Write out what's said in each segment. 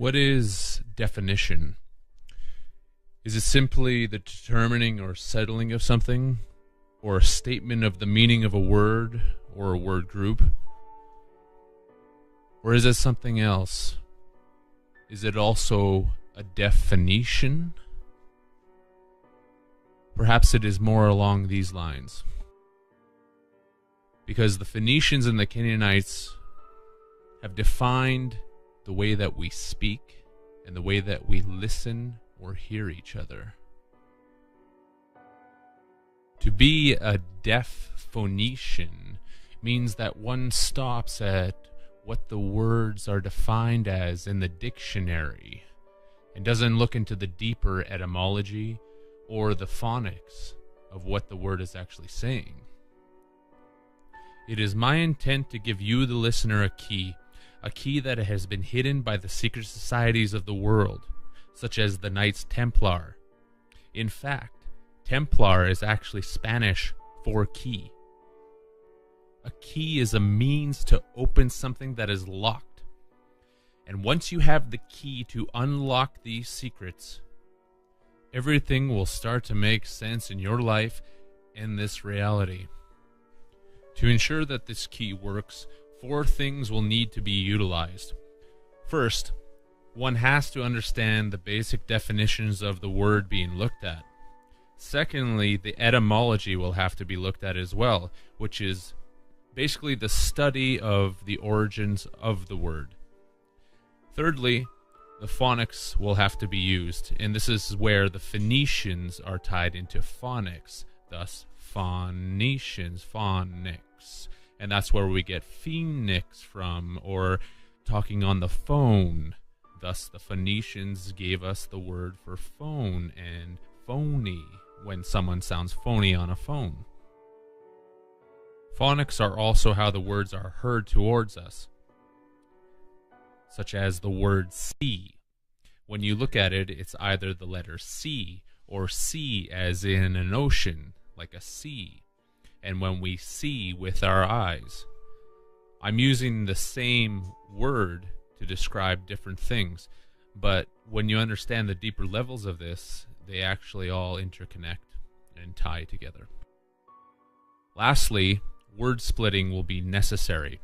what is definition? Is it simply the determining or settling of something, or a statement of the meaning of a word or a word group? Or is it something else? Is it also a definition? Perhaps it is more along these lines. Because the Phoenicians and the Canaanites have defined the way that we speak and the way that we listen or hear each other. To be a deaf Phoenician means that one stops at what the words are defined as in the dictionary and doesn't look into the deeper etymology or the phonics of what the word is actually saying. It is my intent to give you, the listener, a key that has been hidden by the secret societies of the world, such as the Knights Templar. In fact, Templar is actually Spanish for key. A key is a means to open something that is locked. And once you have the key to unlock these secrets, everything will start to make sense in your life and this reality. To ensure that this key works, 4 things will need to be utilized. First, one has to understand the basic definitions of the word being looked at. Secondly, the etymology will have to be looked at as well, which is basically the study of the origins of the word. Thirdly, the phonics will have to be used, and this is where the Phoenicians are tied into phonics, thus Phoenicians, phonics. And that's where we get phoenix from, or talking on the phone. Thus the Phoenicians gave us the word for phone and phony, when someone sounds phony on a phone. Phonics are also how the words are heard towards us, such as the word sea. When you look at it, it's either the letter C or sea as in an ocean, like a sea. And when we see with our eyes, I'm using the same word to describe different things, but when you understand the deeper levels of this, they actually all interconnect and tie together. Lastly, word splitting will be necessary,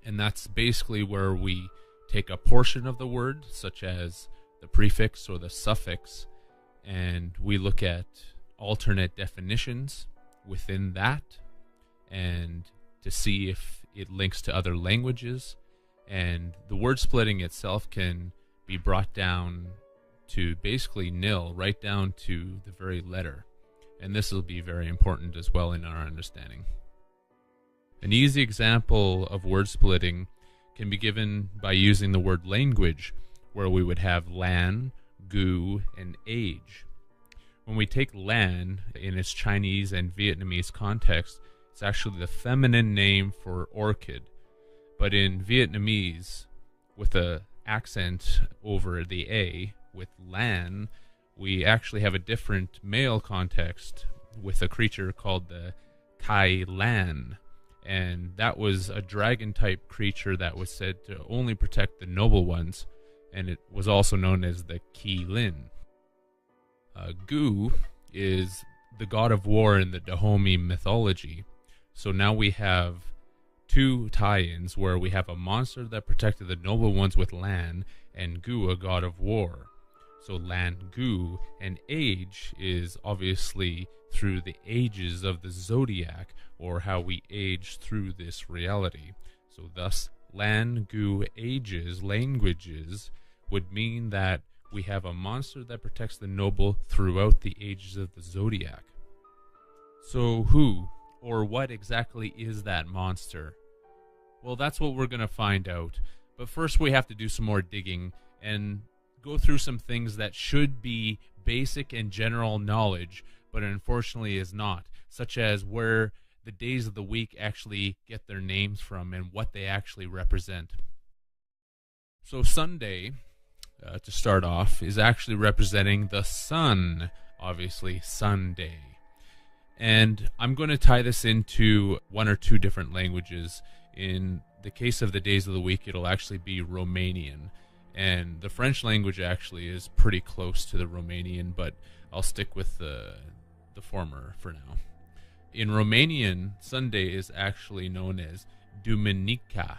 and that's basically where we take a portion of the word, such as the prefix or the suffix, and we look at alternate definitions within that, and to see if it links to other languages. And the word splitting itself can be brought down to basically nil, right down to the very letter. And this will be very important as well in our understanding. An easy example of word splitting can be given by using the word language, where we would have lan, gu, and age. When we take lan in its Chinese and Vietnamese context, it's actually the feminine name for orchid. But in Vietnamese, with an accent over the A, with lan, we actually have a different male context with a creature called the Kai Lan. And that was a dragon-type creature that was said to only protect the noble ones, and it was also known as the Ki Lin. Gu is the god of war in the Dahomey mythology. So now we have 2 tie-ins where we have a monster that protected the noble ones with Lan, and Gu, a god of war. So Lan Gu, and age is obviously through the ages of the zodiac, or how we age through this reality. So thus, Lan Gu ages, languages, would mean that we have a monster that protects the noble throughout the ages of the zodiac. So who or what exactly is that monster? Well, that's what we're going to find out. But first we have to do some more digging and go through some things that should be basic and general knowledge, but unfortunately is not, such as where the days of the week actually get their names from and what they actually represent. So Sunday, to start off, is actually representing the sun, obviously Sunday. And I'm going to tie this into 1 or 2 different languages. In the case of the days of the week, it'll actually be Romanian. And the French language actually is pretty close to the Romanian, but I'll stick with the former for now. In Romanian, Sunday is actually known as Duminica.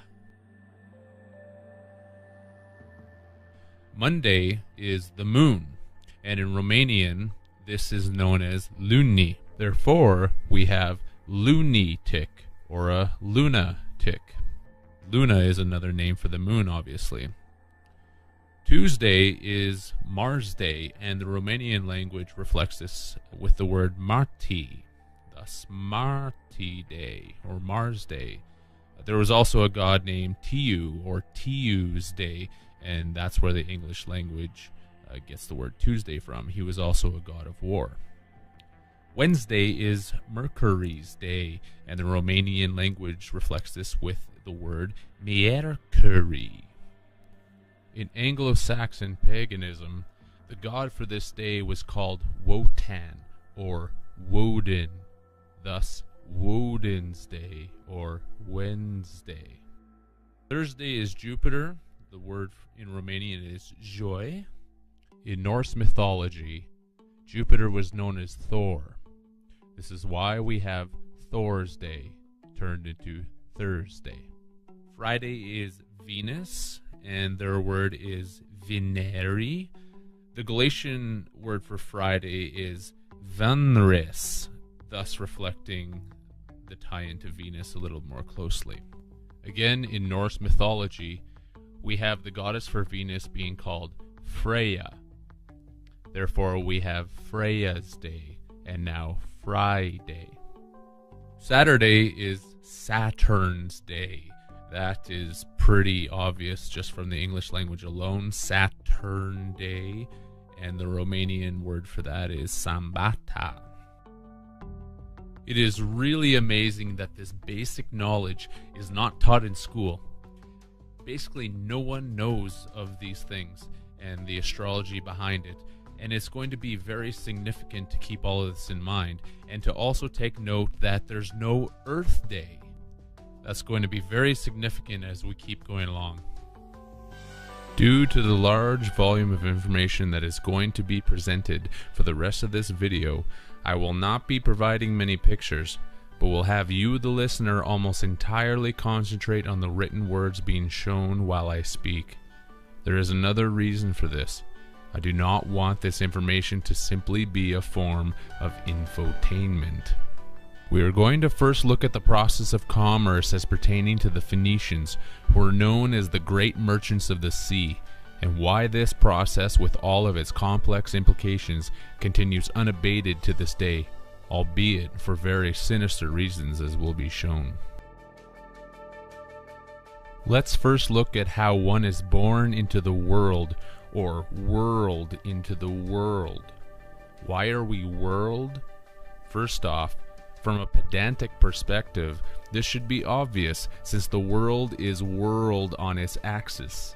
Monday is the moon, and in Romanian, this is known as luni. Therefore, we have lunatic or a lunatic. Luna is another name for the moon, obviously. Tuesday is Mars Day, and the Romanian language reflects this with the word Marti, thus Marti Day or Mars Day. There was also a god named Tiu or Tiu's Day, and that's where the English language gets the word Tuesday from. He was also a god of war. Wednesday is Mercury's Day, and the Romanian language reflects this with the word Miercuri. In Anglo-Saxon paganism, the god for this day was called Wotan or Woden, thus Woden's Day or Wednesday. Thursday is Jupiter. The word in Romanian is Joi. In Norse mythology, Jupiter was known as Thor. This is why we have Thor's Day turned into Thursday. Friday is Venus, and their word is Vineri. The Galatian word for Friday is Venris, thus reflecting the tie-in to Venus a little more closely. Again, in Norse mythology, we have the goddess for Venus being called Freya. Therefore, we have Freya's Day, and now Friday. Saturday is Saturn's Day. That is pretty obvious just from the English language alone. Saturn Day, and the Romanian word for that is Sambata. It is really amazing that this basic knowledge is not taught in school. Basically, no one knows of these things and the astrology behind it, and it's going to be very significant to keep all of this in mind, and to also take note that there's no Earth Day. That's going to be very significant as we keep going along. Due to the large volume of information that is going to be presented for the rest of this video, I will not be providing many pictures, but will have you, the listener, almost entirely concentrate on the written words being shown while I speak. There is another reason for this. I do not want this information to simply be a form of infotainment. We are going to first look at the process of commerce as pertaining to the Phoenicians, who are known as the great merchants of the sea, and why this process, with all of its complex implications, continues unabated to this day, albeit for very sinister reasons, as will be shown. Let's first look at how one is born into the world, or whirled into the world. Why are we whirled? First off, from a pedantic perspective, this should be obvious, since the world is whirled on its axis.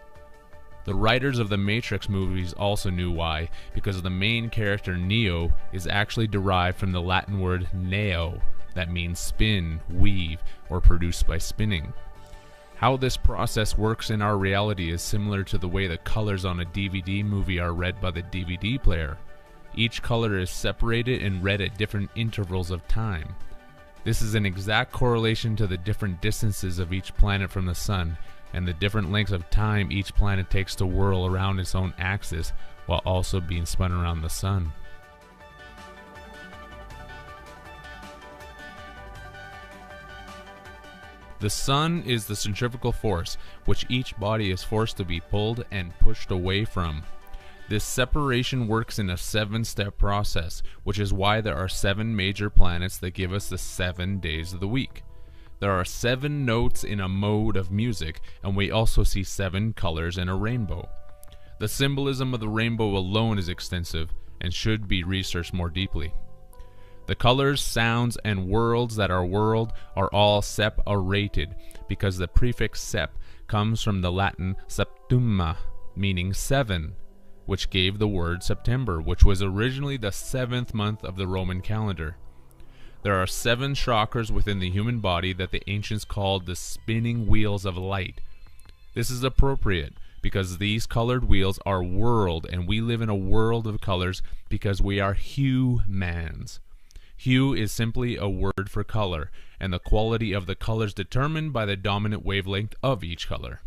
The writers of the Matrix movies also knew why, because the main character Neo is actually derived from the Latin word neo, that means spin, weave, or produce by spinning. How this process works in our reality is similar to the way the colors on a DVD movie are read by the DVD player. Each color is separated and read at different intervals of time. This is an exact correlation to the different distances of each planet from the sun, and the different lengths of time each planet takes to whirl around its own axis while also being spun around the sun. The sun is the centrifugal force, which each body is forced to be pulled and pushed away from. This separation works in a 7-step process, which is why there are 7 major planets that give us the 7 days of the week. There are 7 notes in a mode of music, and we also see 7 colors in a rainbow. The symbolism of the rainbow alone is extensive and should be researched more deeply. The colors, sounds, and worlds that are whirled are all separated, because the prefix sep comes from the Latin septuma, meaning 7, which gave the word September, which was originally the 7th month of the Roman calendar. There are 7 chakras within the human body that the ancients called the spinning wheels of light. This is appropriate, because these colored wheels are world, and we live in a world of colors because we are humans. Hue is simply a word for color, and the quality of the colors determined by the dominant wavelength of each color.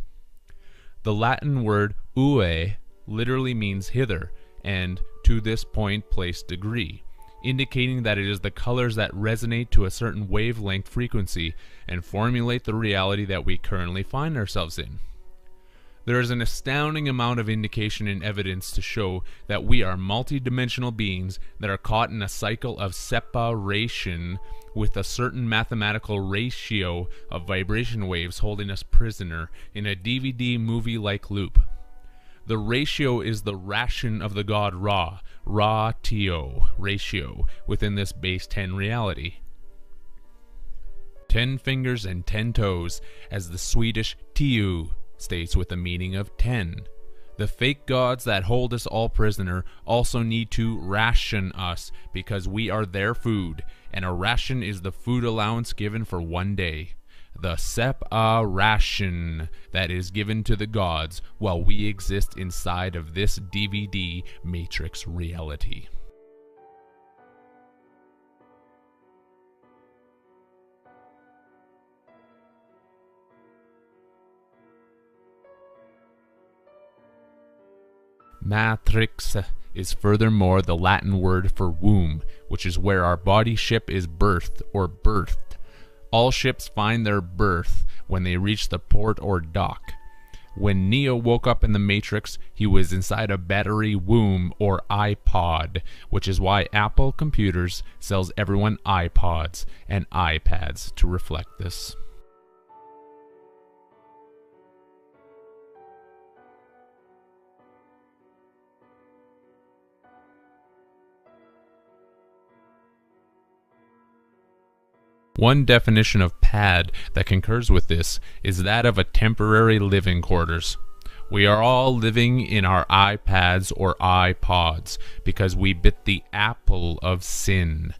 The Latin word ue literally means hither, and to this point place degree, indicating that it is the colors that resonate to a certain wavelength frequency and formulate the reality that we currently find ourselves in. There is an astounding amount of indication and evidence to show that we are multidimensional beings that are caught in a cycle of separation with a certain mathematical ratio of vibration waves holding us prisoner in a DVD movie-like loop. The ratio is the ration of the god Ra, Ra-Tio ratio, within this base 10 reality. 10 fingers and 10 toes, as the Swedish Tio states with the meaning of 10. The fake gods that hold us all prisoner also need to ration us because we are their food, and a ration is the food allowance given for one day. The separation that is given to the gods while we exist inside of this DVD matrix reality. Matrix is furthermore the Latin word for womb, which is where our body ship is birthed or birthed. All ships find their birth when they reach the port or dock. When Neo woke up in the Matrix, he was inside a battery womb or iPod, which is why Apple Computers sells everyone iPods and iPads to reflect this. One definition of pad that concurs with this is that of a temporary living quarters. We are all living in our iPads or iPods because we bit the apple of sin.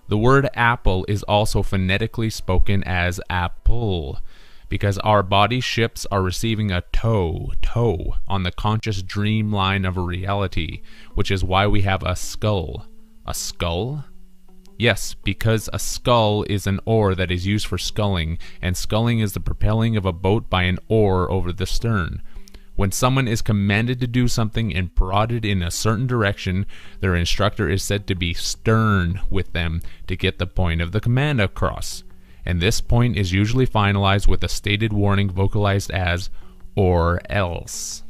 The word apple is also phonetically spoken as apple because our body ships are receiving a toe on the conscious dream line of a reality, which is why we have a skull. A skull? Yes, because a scull is an oar that is used for sculling, and sculling is the propelling of a boat by an oar over the stern. When someone is commanded to do something and prodded in a certain direction, their instructor is said to be stern with them to get the point of the command across. And this point is usually finalized with a stated warning vocalized as, or else.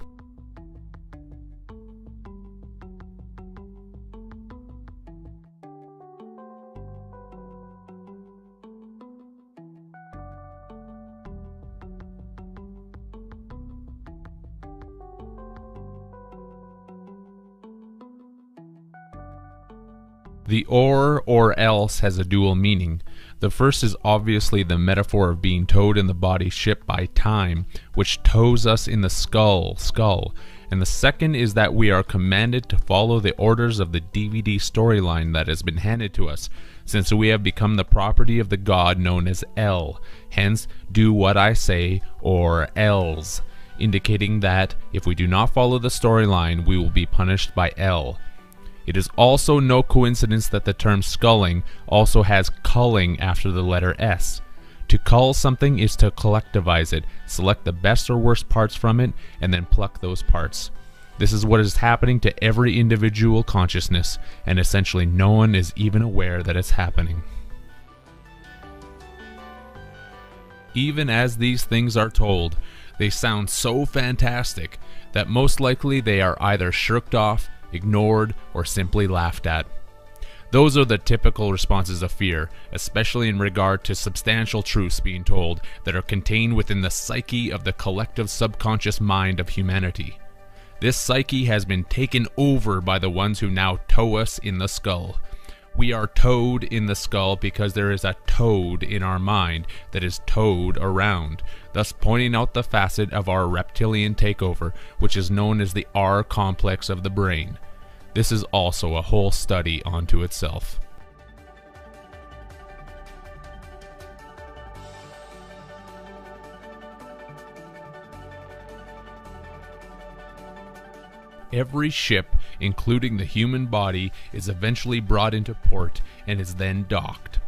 The or else has a dual meaning. The first is obviously the metaphor of being towed in the body ship by time, which tows us in the skull. And the second is that we are commanded to follow the orders of the DVD storyline that has been handed to us, since we have become the property of the god known as El. Hence, do what I say, or else, indicating that if we do not follow the storyline, we will be punished by El. It is also no coincidence that the term sculling also has culling after the letter S. To cull something is to collectivize it, select the best or worst parts from it, and then pluck those parts. This is what is happening to every individual consciousness, and essentially no one is even aware that it's happening. Even as these things are told, they sound so fantastic that most likely they are either shirked off, ignored, or simply laughed at. Those are the typical responses of fear, especially in regard to substantial truths being told that are contained within the psyche of the collective subconscious mind of humanity. This psyche has been taken over by the ones who now tow us in the skull. We are towed in the skull because there is a toad in our mind that is towed around, thus pointing out the facet of our reptilian takeover, which is known as the R complex of the brain. This is also a whole study unto itself. every ship, including the human body, is eventually brought into port and is then docked.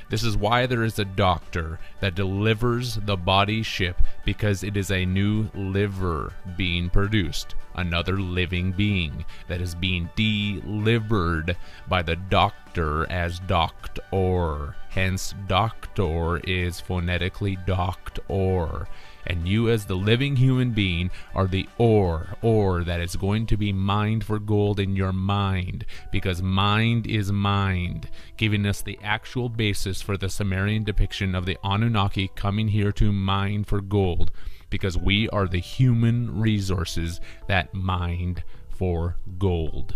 This is why there is a doctor that delivers the body ship, because it is a new liver being produced, another living being that is being delivered by the doctor as doctor. Hence, doctor is phonetically docked or. And you as the living human being are the ore that is going to be mined for gold in your mind, because mind is mind, giving us the actual basis for the Sumerian depiction of the Anunnaki coming here to mine for gold, because we are the human resources that mined for gold.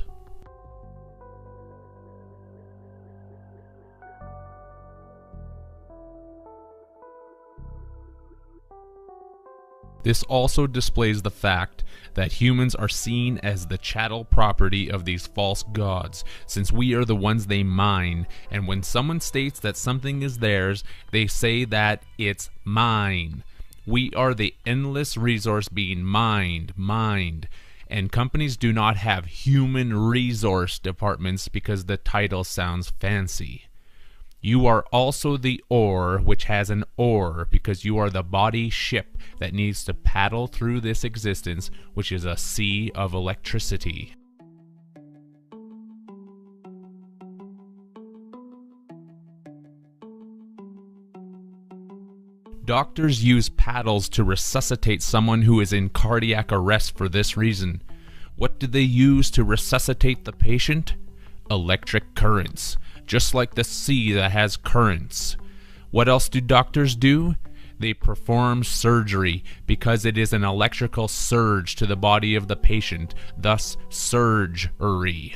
This also displays the fact that humans are seen as the chattel property of these false gods, since we are the ones they mine, and when someone states that something is theirs, they say that it's mine. We are the endless resource being mined, and companies do not have human resource departments because the title sounds fancy. You are also the ore, which has an oar, because you are the body ship that needs to paddle through this existence, which is a sea of electricity. Doctors use paddles to resuscitate someone who is in cardiac arrest for this reason. What do they use to resuscitate the patient? Electric currents. Just like the sea that has currents. What else do doctors do? They perform surgery, because it is an electrical surge to the body of the patient, thus surgery.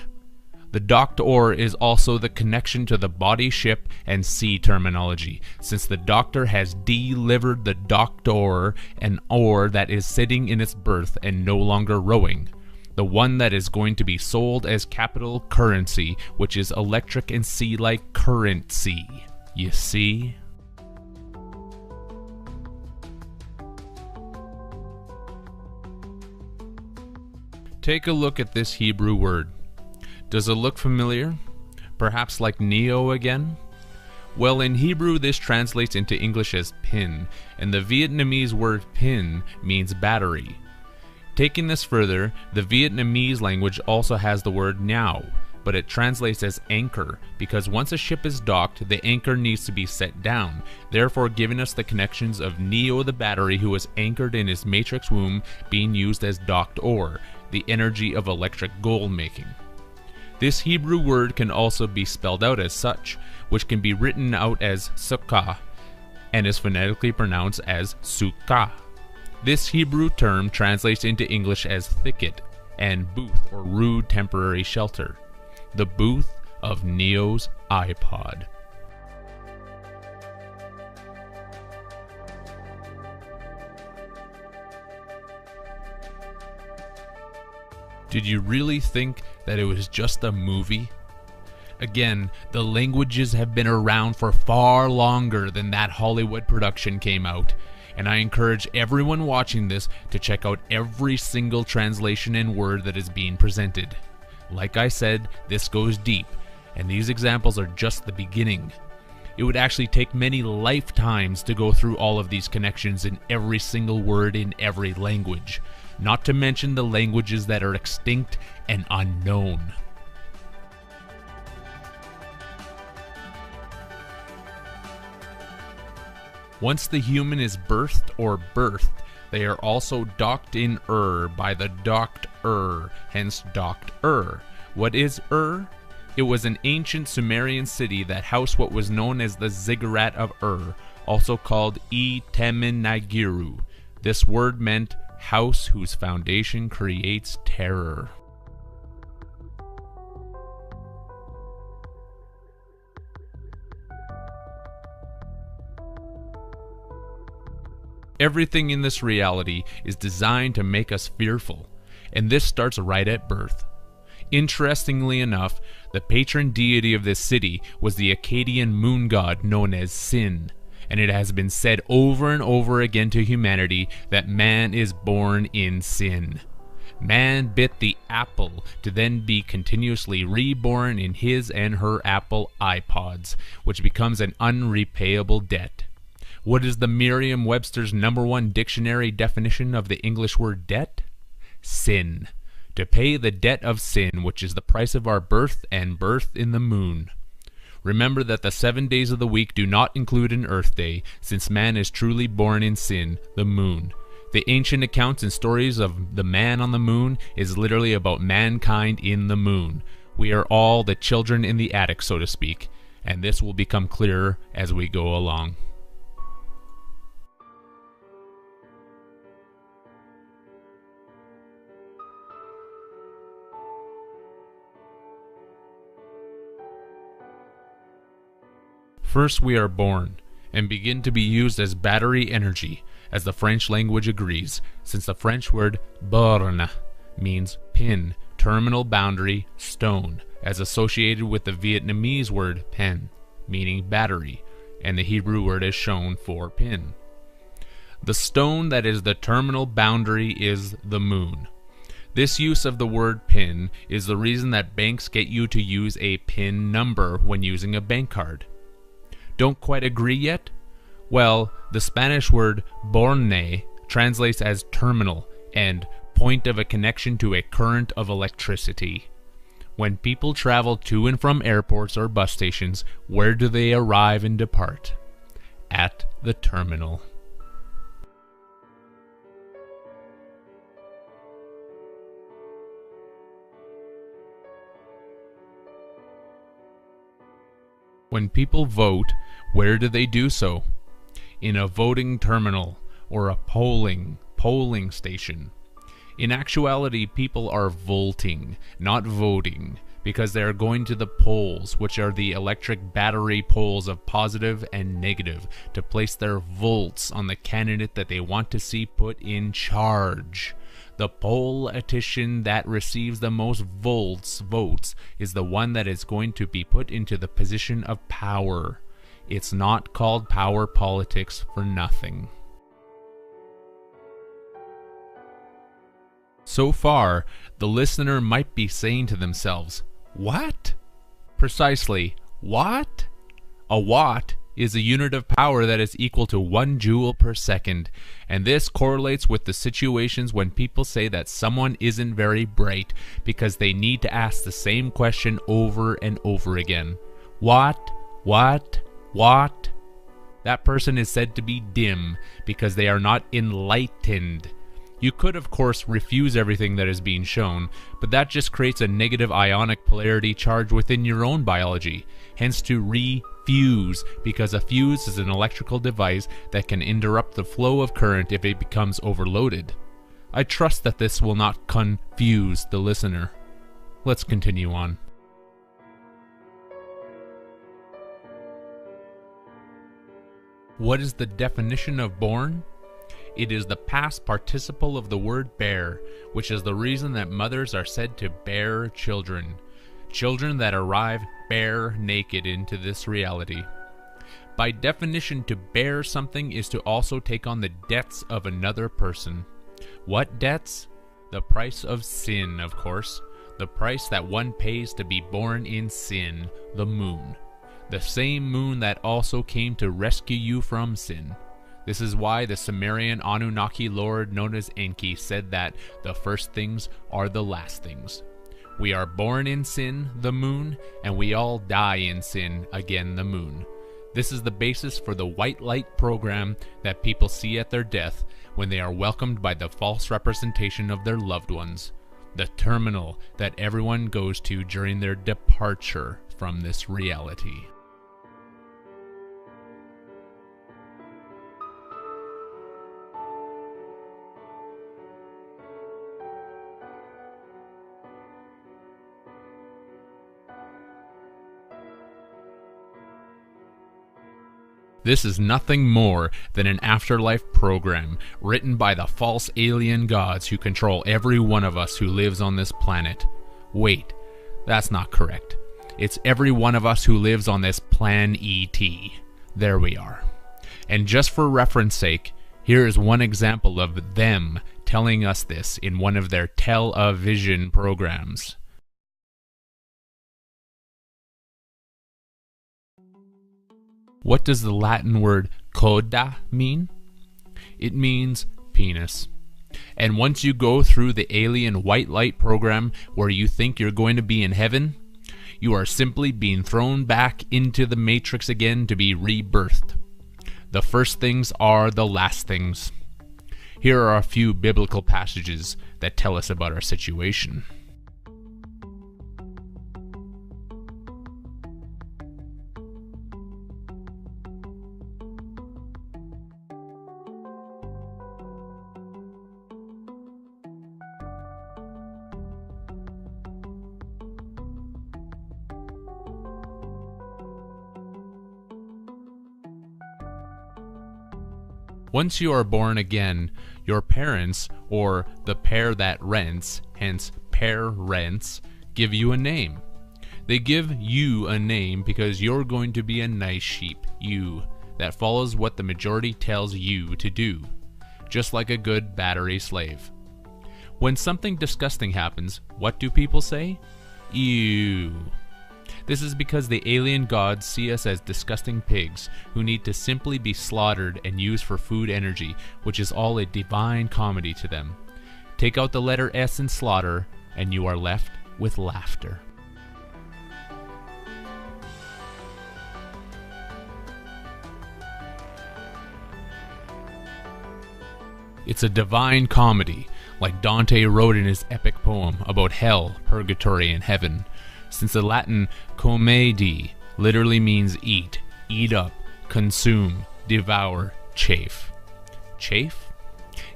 The doctor is also the connection to the body, ship, and sea terminology, since the doctor has delivered the doctor, an oar that is sitting in its berth and no longer rowing. The one that is going to be sold as capital currency, which is electric and sea-like currency. You see? Take a look at this Hebrew word. Does it look familiar? Perhaps like Neo again? Well, in Hebrew this translates into English as pin, and the Vietnamese word pin means battery. Taking this further, the Vietnamese language also has the word now, but it translates as anchor, because once a ship is docked, the anchor needs to be set down, therefore giving us the connections of Neo the battery, who was anchored in his matrix womb, being used as docked ore, the energy of electric gold making. This Hebrew word can also be spelled out as such, which can be written out as sukkah, and is phonetically pronounced as sukkah. This Hebrew term translates into English as thicket and booth or rude temporary shelter. The booth of Neo's iPod. Did you really think that it was just a movie? Again, the languages have been around for far longer than that Hollywood production came out. And I encourage everyone watching this to check out every single translation and word that is being presented. Like I said, this goes deep, and these examples are just the beginning. It would actually take many lifetimes to go through all of these connections in every single word in every language, not to mention the languages that are extinct and unknown. Once the human is birthed, they are also docked in by the docked hence docked What is It was an ancient Sumerian city that housed what was known as the ziggurat of also called Temen-Nigiru. This word meant house whose foundation creates terror. Everything in this reality is designed to make us fearful, and this starts right at birth. Interestingly enough, the patron deity of this city was the Akkadian moon god known as Sin, and it has been said over and over again to humanity that man is born in sin. Man bit the apple to then be continuously reborn in his and her Apple iPods, which becomes an unrepayable debt. What is the Merriam-Webster's #1 dictionary definition of the English word debt? Sin. To pay the debt of sin, which is the price of our birth and birth in the moon. Remember that the 7 days of the week do not include an earth day, since man is truly born in sin, the moon. The ancient accounts and stories of the man on the moon is literally about mankind in the moon. We are all the children in the attic, so to speak, and this will become clearer as we go along. First we are born, and begin to be used as battery energy, as the French language agrees, since the French word borne means pin, terminal boundary, stone, as associated with the Vietnamese word pen, meaning battery, and the Hebrew word is shown for pin. The stone that is the terminal boundary is the moon. This use of the word pin is the reason that banks get you to use a PIN number when using a bank card. Don't quite agree yet? Well, the Spanish word borne translates as terminal and point of a connection to a current of electricity. When people travel to and from airports or bus stations, where do they arrive and depart? At the terminal. When people vote, where do they do so? In a voting terminal or a polling station. In actuality, people are voting, not voting, because they are going to the polls, which are the electric battery poles of positive and negative, to place their votes on the candidate that they want to see put in charge. The politician that receives the most votes is the one that is going to be put into the position of power. It's not called power politics for nothing. So far, the listener might be saying to themselves, "What?" Precisely, what? A watt is a unit of power that is equal to 1 joule per second, and this correlates with the situations when people say that someone isn't very bright because they need to ask the same question over and over again. What? That person is said to be dim because they are not enlightened. You could, of course, refuse everything that is being shown, but that just creates a negative ionic polarity charge within your own biology, hence to refuse, because a fuse is an electrical device that can interrupt the flow of current if it becomes overloaded. I trust that this will not confuse the listener. Let's continue on. What is the definition of born? It is the past participle of the word bear, which is the reason that mothers are said to bear children. Children that arrive bare naked into this reality. By definition, to bear something is to also take on the debts of another person. What debts? The price of sin, of course. The price that one pays to be born in sin, the moon. The same moon that also came to rescue you from sin. This is why the Sumerian Anunnaki lord known as Enki said that the first things are the last things. We are born in sin, the moon, and we all die in sin, again the moon. This is the basis for the white light program that people see at their death when they are welcomed by the false representation of their loved ones. The terminal that everyone goes to during their departure from this reality. This is nothing more than an afterlife program written by the false alien gods who control every one of us who lives on this planet. Wait, that's not correct. It's every one of us who lives on this plan ET. There we are. And just for reference sake, here is one example of them telling us this in one of their television programs. What does the Latin word coda mean? It means penis. And once you go through the alien white light program where you think you're going to be in heaven, you are simply being thrown back into the matrix again to be rebirthed. The first things are the last things. Here are a few biblical passages that tell us about our situation. Once you are born again, your parents, or the pair that rents, hence parents, give you a name. They give you a name because you're going to be a nice sheep, you, that follows what the majority tells you to do, just like a good battery slave. When something disgusting happens, what do people say? Ew. This is because the alien gods see us as disgusting pigs who need to simply be slaughtered and used for food energy, which is all a divine comedy to them. Take out the letter S in slaughter, and you are left with laughter. It's a divine comedy, like Dante wrote in his epic poem about hell, purgatory, and heaven. Since the Latin comedi literally means eat, eat up, consume, devour, chafe. Chafe?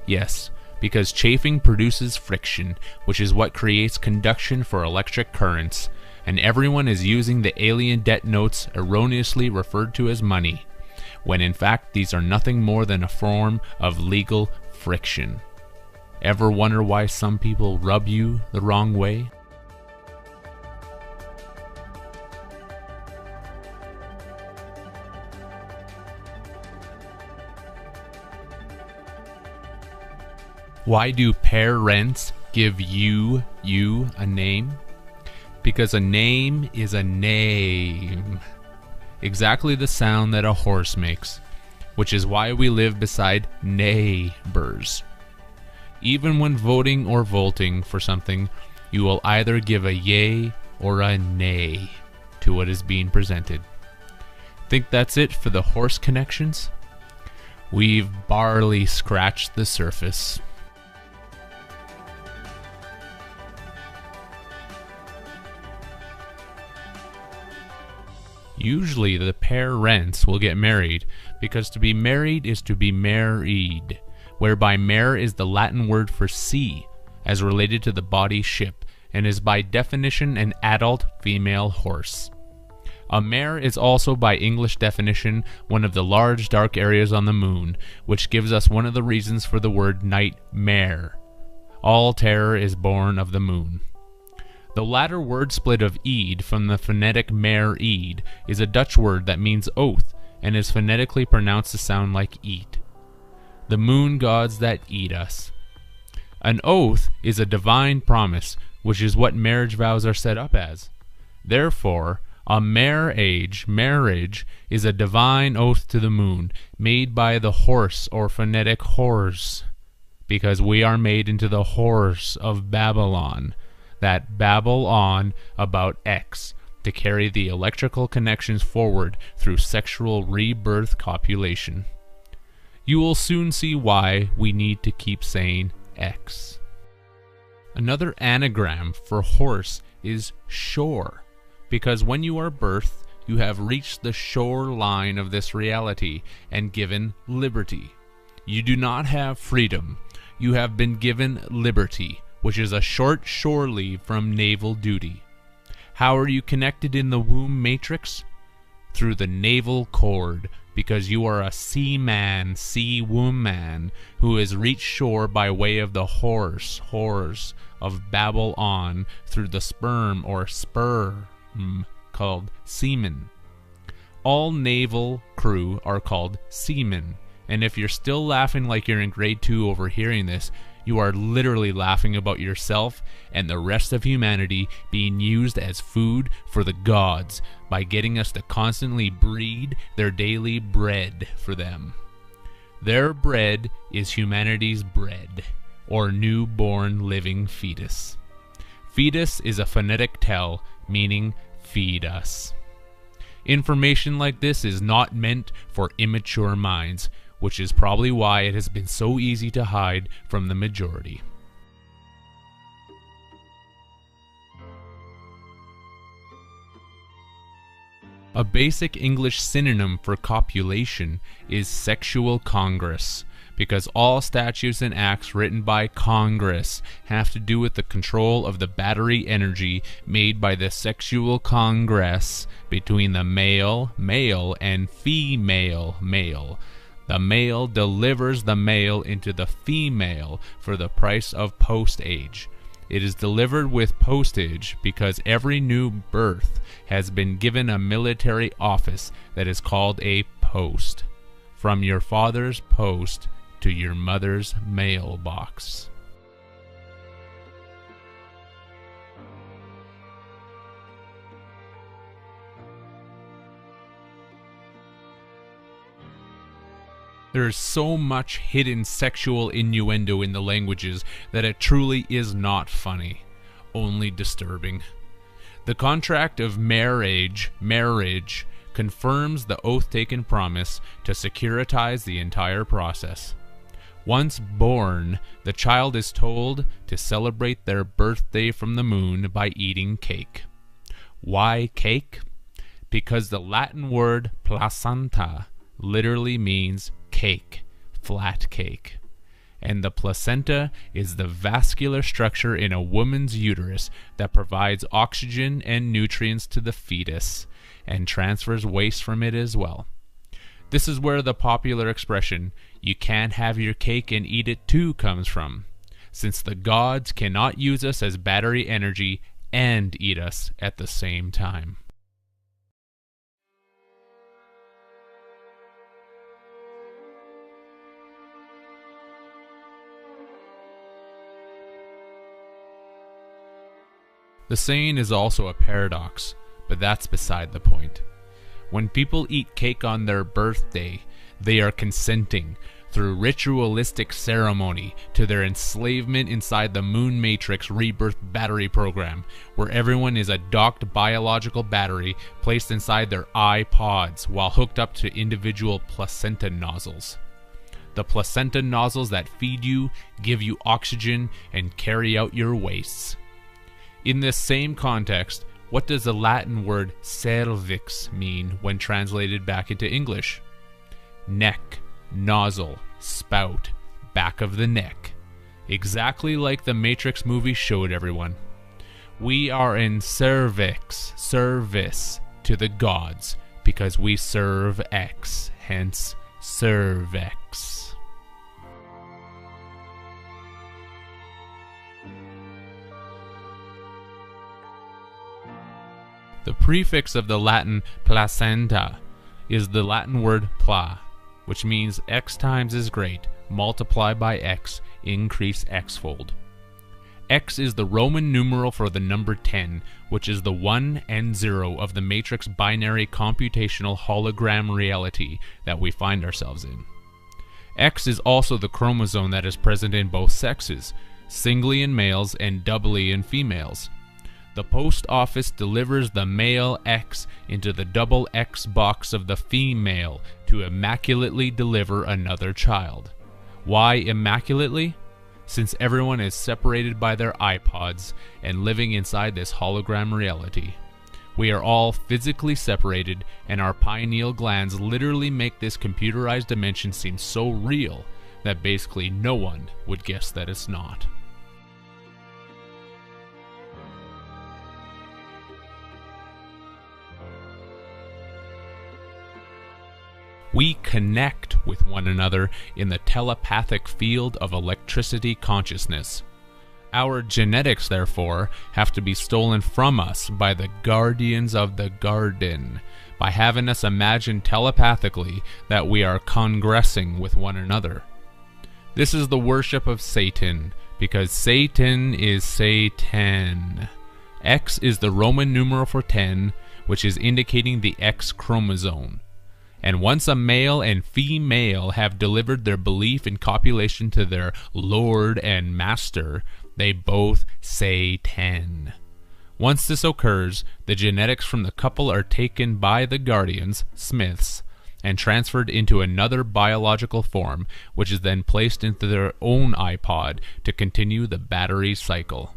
Yes, because chafing produces friction, which is what creates conduction for electric currents, and everyone is using the alien debt notes erroneously referred to as money, when in fact these are nothing more than a form of legal friction. Ever wonder why some people rub you the wrong way? Why do parents give you a name? Because a name is a name. Exactly the sound that a horse makes, which is why we live beside neighbors. Even when voting or voting for something, you will either give a yay or a nay to what is being presented. Think that's it for the horse connections? We've barely scratched the surface. Usually the parents will get married because to be married is to be married, whereby mare is the Latin word for sea, as related to the body ship, and is by definition an adult female horse. A mare is also by English definition one of the large dark areas on the moon, which gives us one of the reasons for the word nightmare. All terror is born of the moon. The latter word split of eed from the phonetic mare-eed is a Dutch word that means oath and is phonetically pronounced to sound like eat. The moon gods that eat us. An oath is a divine promise, which is what marriage vows are set up as. Therefore, a marriage is a divine oath to the moon, made by the horse or phonetic horse, because we are made into the horse of Babylon, that babble on about X, to carry the electrical connections forward through sexual rebirth copulation. You will soon see why we need to keep saying X. Another anagram for horse is shore, because when you are birthed, you have reached the shoreline of this reality and given liberty. You do not have freedom. You have been given liberty, which is a short shore leave from naval duty. How are you connected in the womb matrix? Through the naval cord, because you are a seaman, sea-woman, who has reached shore by way of the horse of Babylon through the sperm or sperm called semen. All naval crew are called seamen, and if you're still laughing like you're in grade 2 over hearing this, You are literally laughing about yourself and the rest of humanity being used as food for the gods by getting us to constantly breed their daily bread for them. Their bread is humanity's bread, or newborn living fetus. Fetus is a phonetic tell, meaning feed us. Information like this is not meant for immature minds, which is probably why it has been so easy to hide from the majority. A basic English synonym for copulation is sexual congress, because all statutes and acts written by Congress have to do with the control of the battery energy made by the sexual congress between the male and female male. The male delivers the male into the female for the price of postage. It is delivered with postage because every new birth has been given a military office that is called a post. From your father's post to your mother's mailbox. There is so much hidden sexual innuendo in the languages that it truly is not funny, only disturbing. The contract of marriage, confirms the oath-taken promise to securitize the entire process. Once born, the child is told to celebrate their birthday from the moon by eating cake. Why cake? Because the Latin word placenta literally means cake, flat cake. And the placenta is the vascular structure in a woman's uterus that provides oxygen and nutrients to the fetus and transfers waste from it as well. This is where the popular expression, "you can't have your cake and eat it too," comes from, since the gods cannot use us as battery energy and eat us at the same time. The saying is also a paradox, but that's beside the point. When people eat cake on their birthday, they are consenting, through ritualistic ceremony, to their enslavement inside the Moon Matrix Rebirth battery program, where everyone is a docked biological battery placed inside their iPods while hooked up to individual placenta nozzles. The placenta nozzles that feed you, give you oxygen, and carry out your wastes. In this same context, what does the Latin word cervix mean when translated back into English? Neck, nozzle, spout, back of the neck. Exactly like the Matrix movie showed everyone. We are in service to the gods because we serve X, hence cervix. The prefix of the Latin placenta is the Latin word pla, which means X times is great, multiply by X, increase X-fold. X is the Roman numeral for the number 10, which is the 1 and 0 of the matrix binary computational hologram reality that we find ourselves in. X is also the chromosome that is present in both sexes, singly in males and doubly in females. The post office delivers the male X into the double X box of the female to immaculately deliver another child. Why immaculately? Since everyone is separated by their iPods and living inside this hologram reality. We are all physically separated, and our pineal glands literally make this computerized dimension seem so real that basically no one would guess that it's not. We connect with one another in the telepathic field of electricity consciousness. Our genetics, therefore, have to be stolen from us by the guardians of the garden, by having us imagine telepathically that we are congressing with one another. This is the worship of Satan, because Satan is Satan. X is the Roman numeral for 10, which is indicating the X chromosome. And once a male and female have delivered their belief in copulation to their Lord and Master, they both say 10. Once this occurs, the genetics from the couple are taken by the guardians, Smiths, and transferred into another biological form, which is then placed into their own iPod to continue the battery cycle.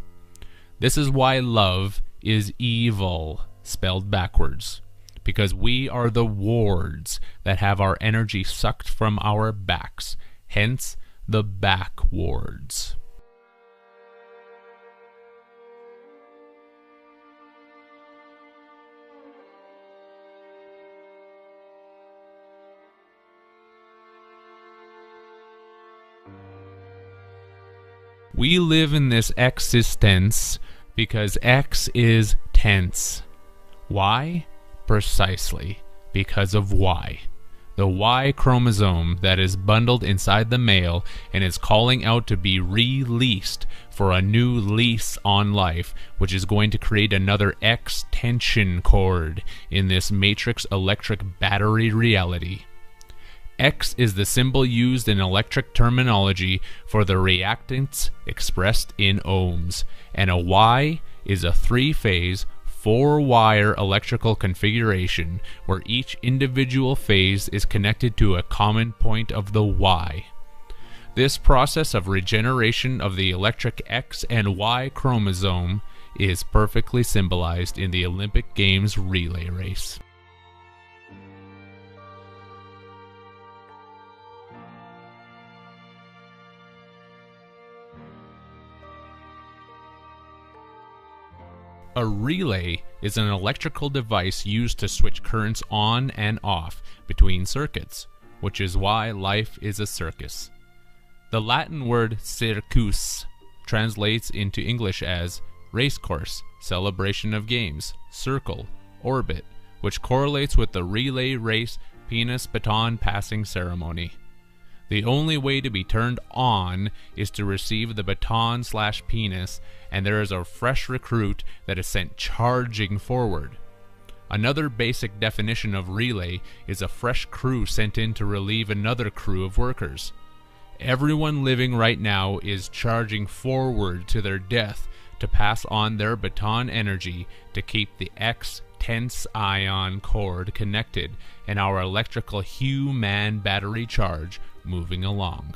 This is why love is evil, spelled backwards, because we are the wards that have our energy sucked from our backs, hence the back wards. We live in this existence because X is tense. Why? Precisely because of Y. The Y chromosome that is bundled inside the male and is calling out to be released for a new lease on life, which is going to create another X tension cord in this matrix electric battery reality. X is the symbol used in electric terminology for the reactance expressed in ohms, and a Y is a three-phase, four-wire electrical configuration where each individual phase is connected to a common point of the Y. This process of regeneration of the electric X and Y chromosome is perfectly symbolized in the Olympic Games relay race. A relay is an electrical device used to switch currents on and off between circuits, which is why life is a circus. The Latin word circus translates into English as racecourse, celebration of games, circle, orbit, which correlates with the relay race penis baton passing ceremony. The only way to be turned on is to receive the baton/penis, and there is a fresh recruit that is sent charging forward. Another basic definition of relay is a fresh crew sent in to relieve another crew of workers. Everyone living right now is charging forward to their death to pass on their baton energy to keep the X tense ion cord connected and our electrical human battery charge moving along.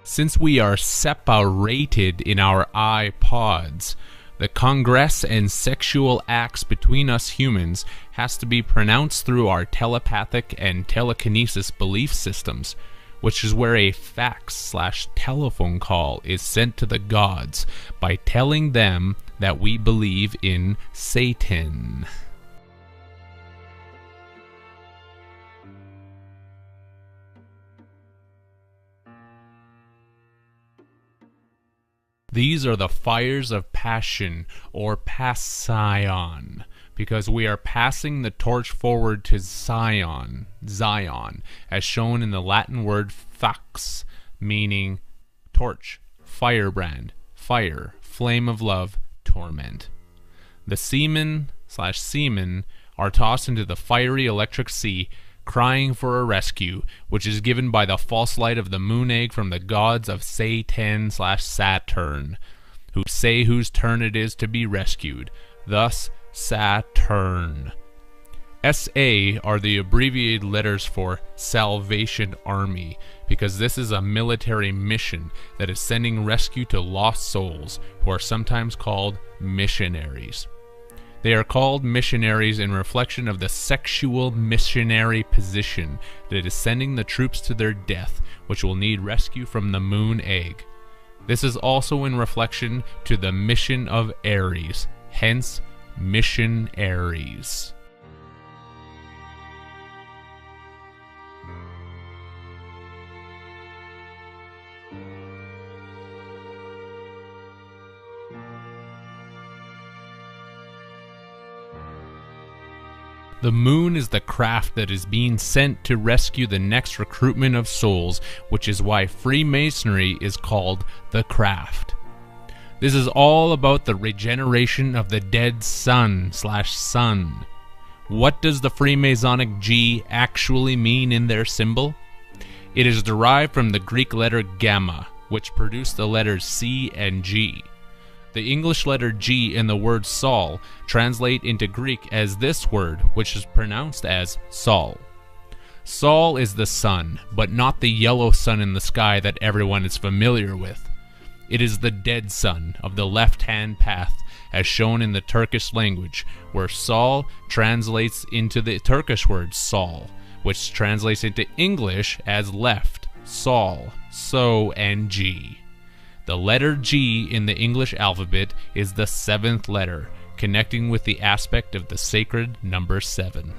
Since we are separated in our iPods, the congress and sexual acts between us humans has to be pronounced through our telepathic and telekinesis belief systems, which is where a fax/telephone call is sent to the gods by telling them that we believe in Satan. These are the fires of passion, or passion, because we are passing the torch forward to Zion, as shown in the Latin word fax, meaning torch, firebrand, fire, flame of love, torment. The seamen are tossed into the fiery electric sea, crying for a rescue, which is given by the false light of the moon egg from the gods of Satan/Saturn, who say whose turn it is to be rescued, thus Saturn. SA are the abbreviated letters for Salvation Army, because this is a military mission that is sending rescue to lost souls, who are sometimes called missionaries. They are called missionaries in reflection of the sexual missionary position that is sending the troops to their death, which will need rescue from the moon egg. This is also in reflection to the mission of Aries, hence missionaries. The moon is the craft that is being sent to rescue the next recruitment of souls, which is why Freemasonry is called the craft. This is all about the regeneration of the dead sun/sun. What does the Freemasonic G actually mean in their symbol? It is derived from the Greek letter gamma, which produced the letters C and G. The English letter G in the word Sol translate into Greek as this word, which is pronounced as Sol. Sol is the sun, but not the yellow sun in the sky that everyone is familiar with. It is the dead sun of the left-hand path, as shown in the Turkish language, where Sol translates into the Turkish word Sol, which translates into English as left, Sol, So, and G. The letter G in the English alphabet is the 7th letter, connecting with the aspect of the sacred number 7.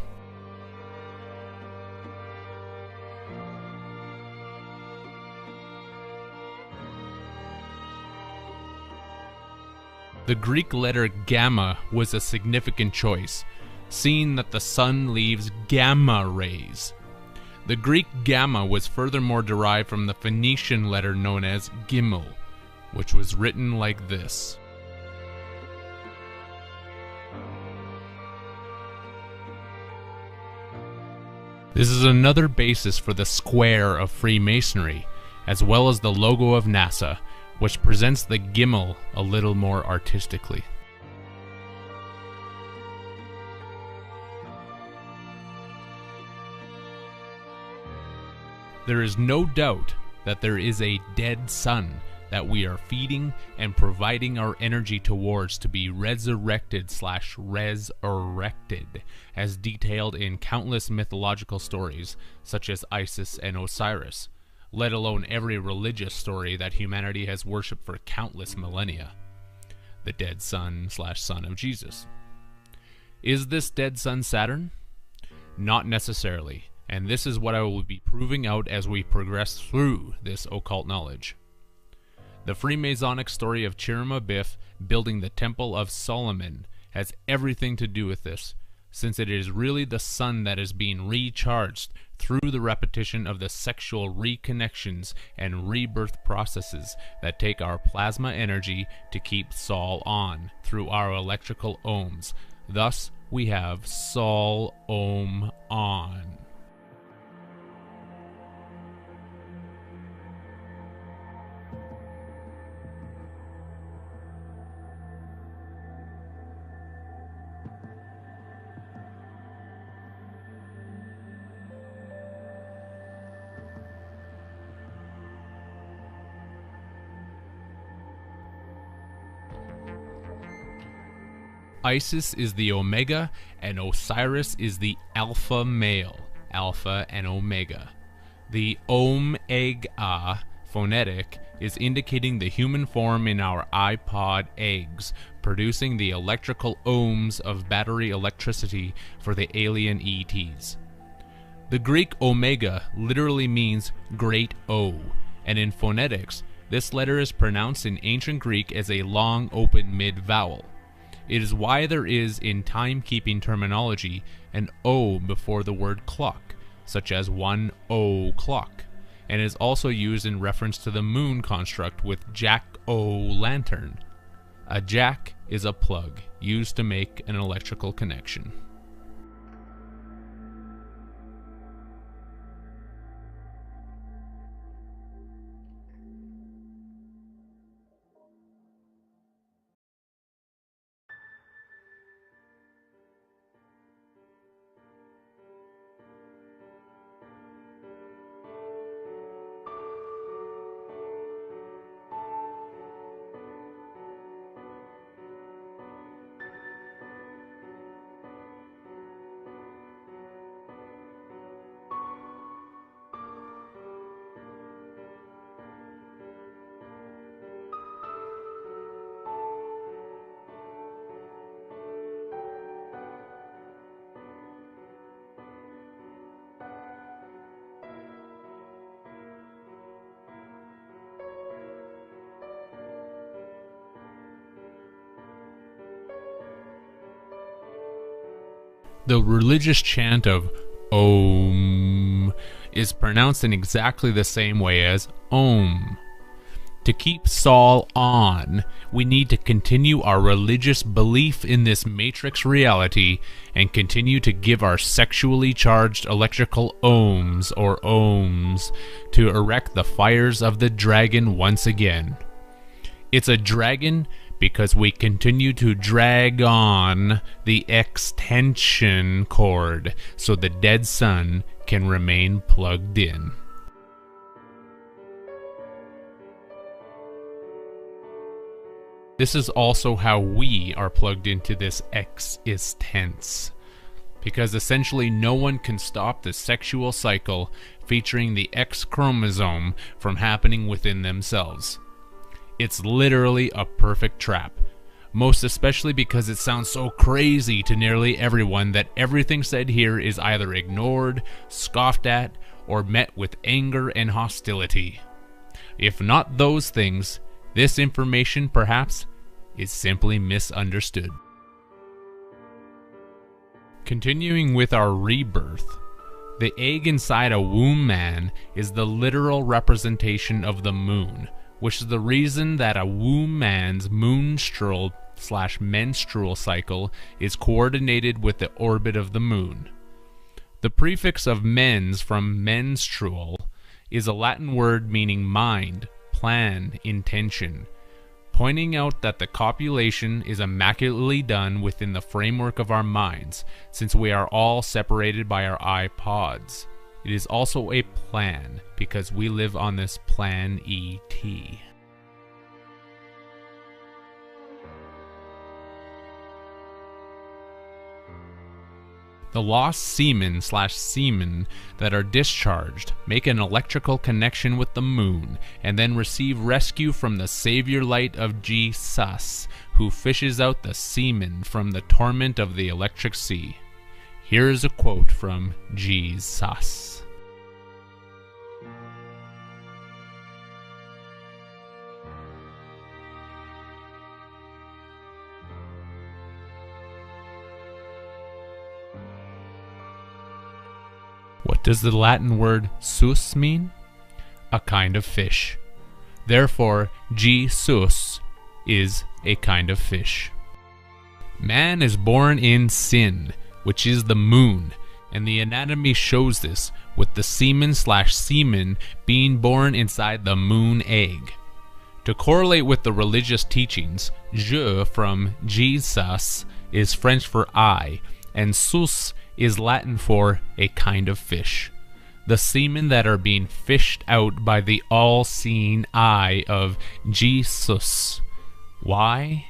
The Greek letter gamma was a significant choice, seeing that the sun leaves gamma rays. The Greek gamma was furthermore derived from the Phoenician letter known as gimel, which was written like this. This is another basis for the square of Freemasonry, as well as the logo of NASA, which presents the gimel a little more artistically. There is no doubt that there is a dead sun that we are feeding and providing our energy towards to be resurrected, as detailed in countless mythological stories such as Isis and Osiris, let alone every religious story that humanity has worshipped for countless millennia. The dead sun/son of Jesus. Is this dead sun Saturn? Not necessarily, and this is what I will be proving out as we progress through this occult knowledge. The Freemasonic story of Chiram building the Temple of Solomon has everything to do with this, since it is really the sun that is being recharged through the repetition of the sexual reconnections and rebirth processes that take our plasma energy to keep Sol on through our electrical ohms. Thus, we have Sol Ohm on. Isis is the Omega, and Osiris is the Alpha male, Alpha and Omega. The Om-Egg-A phonetic is indicating the human form in our iPod eggs, producing the electrical ohms of battery electricity for the alien ETs. The Greek Omega literally means Great O, and in phonetics, this letter is pronounced in ancient Greek as a long open mid-vowel. It is why there is, in timekeeping terminology, an O before the word clock, such as 1 o'clock, and is also used in reference to the moon construct with jack-o'-lantern. A jack is a plug used to make an electrical connection. The religious chant of Om is pronounced in exactly the same way as Om. To keep Saul on, we need to continue our religious belief in this matrix reality and continue to give our sexually charged electrical ohms or ohms to erect the fires of the dragon once again. It's a dragon because we continue to drag on the extension cord so the dead sun can remain plugged in. This is also how we are plugged into this existence, because essentially no one can stop the sexual cycle featuring the X chromosome from happening within themselves. It's literally a perfect trap, most especially because it sounds so crazy to nearly everyone that everything said here is either ignored, scoffed at, or met with anger and hostility. If not those things, this information, perhaps, is simply misunderstood. Continuing with our rebirth, the egg inside a womb man is the literal representation of the moon, which is the reason that a womb man's menstrual cycle is coordinated with the orbit of the moon. The prefix of mens from menstrual is a Latin word meaning mind, plan, intention, pointing out that the copulation is immaculately done within the framework of our minds, since we are all separated by our iPods. It is also a plan, because we live on this plan ET. The lost semen that are discharged make an electrical connection with the moon and then receive rescue from the savior light of Jesus, who fishes out the semen from the torment of the electric sea. Here is a quote from Jesus. What does the Latin word sus mean? A kind of fish. Therefore, Jesus is a kind of fish. Man is born in sin, which is the moon, and the anatomy shows this, with the semen being born inside the moon egg. To correlate with the religious teachings, je from Jesus is French for I, and sus is Latin for a kind of fish. The semen that are being fished out by the all-seeing eye of Jesus. Why?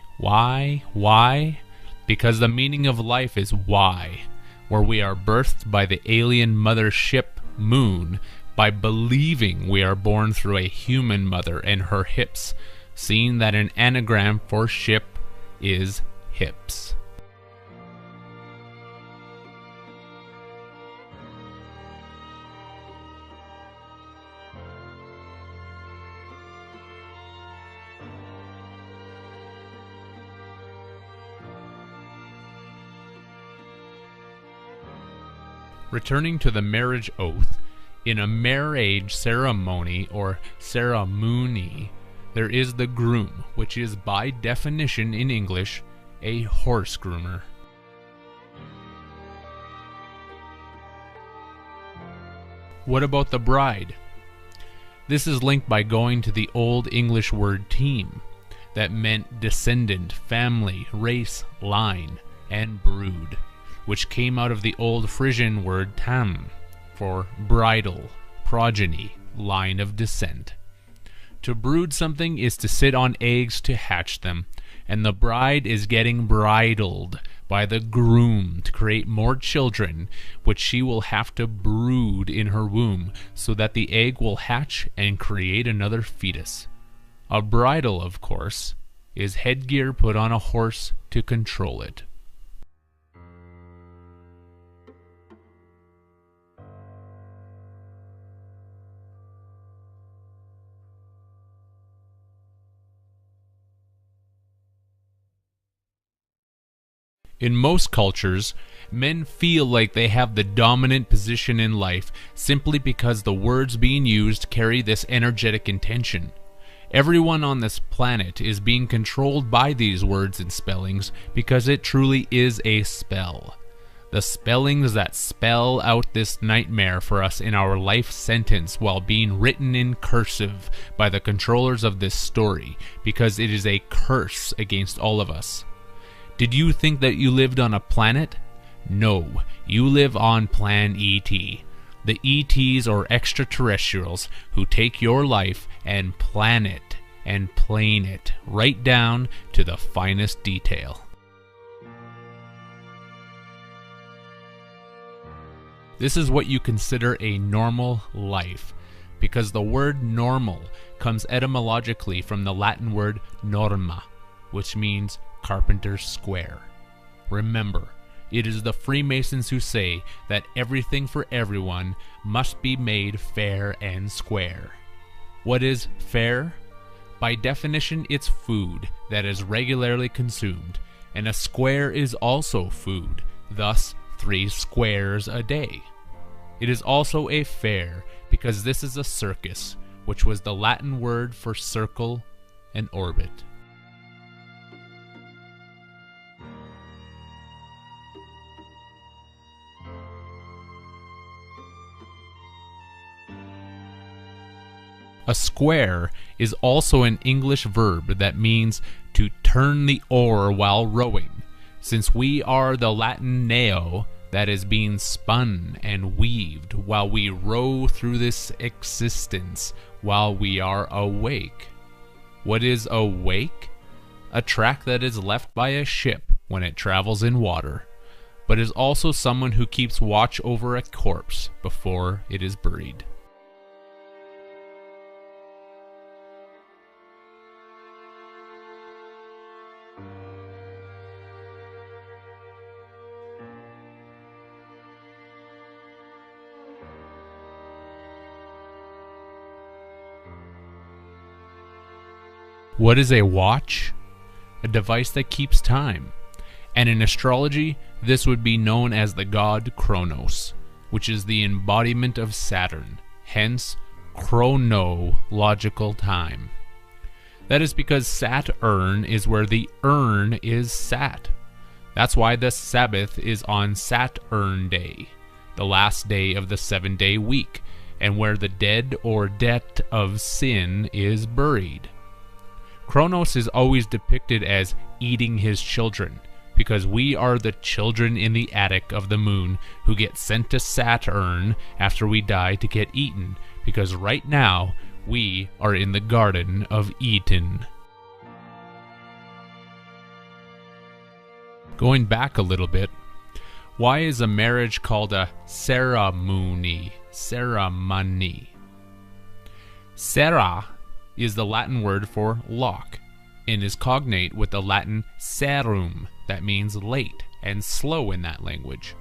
Because the meaning of life is why, where we are birthed by the alien mothership moon by believing we are born through a human mother and her hips, seeing that an anagram for ship is hips. Returning to the marriage oath, in a marriage ceremony or ceremony, there is the groom, which is by definition in English a horse groomer. What about the bride? This is linked by going to the Old English word team, that meant descendant, family, race, line, and brood, which came out of the Old Frisian word tam, for bridal, progeny, line of descent. To brood something is to sit on eggs to hatch them, and the bride is getting bridled by the groom to create more children, which she will have to brood in her womb, so that the egg will hatch and create another fetus. A bridle, of course, is headgear put on a horse to control it. In most cultures, men feel like they have the dominant position in life simply because the words being used carry this energetic intention. Everyone on this planet is being controlled by these words and spellings because it truly is a spell. The spellings that spell out this nightmare for us in our life sentence while being written in cursive by the controllers of this story, because it is a curse against all of us. Did you think that you lived on a planet? No, you live on Plan ET. The ETs or extraterrestrials who take your life and plan it and plane it right down to the finest detail. This is what you consider a normal life, because the word normal comes etymologically from the Latin word norma, which means carpenter's square. Remember, it is the Freemasons who say that everything for everyone must be made fair and square. What is fair? By definition, it's food that is regularly consumed, and a square is also food, thus 3 squares a day. It is also a fair because this is a circus, which was the Latin word for circle and orbit. A square is also an English verb that means to turn the oar while rowing, since we are the Latin neo that is being spun and weaved while we row through this existence while we are awake. What is awake? A track that is left by a ship when it travels in water, but is also someone who keeps watch over a corpse before it is buried. What is a watch? A device that keeps time. And in astrology, this would be known as the god Kronos, which is the embodiment of Saturn, hence chronological time. That is because Saturn is where the urn is sat. That's why the Sabbath is on Saturn Day, the last day of the 7-day week, and where the dead or debt of sin is buried. Kronos is always depicted as eating his children, because we are the children in the attic of the moon who get sent to Saturn after we die to get eaten, because right now we are in the Garden of Eden. Going back a little bit, why is a marriage called a ceremony? Sera is the Latin word for lock, and is cognate with the Latin serum, that means late and slow in that language.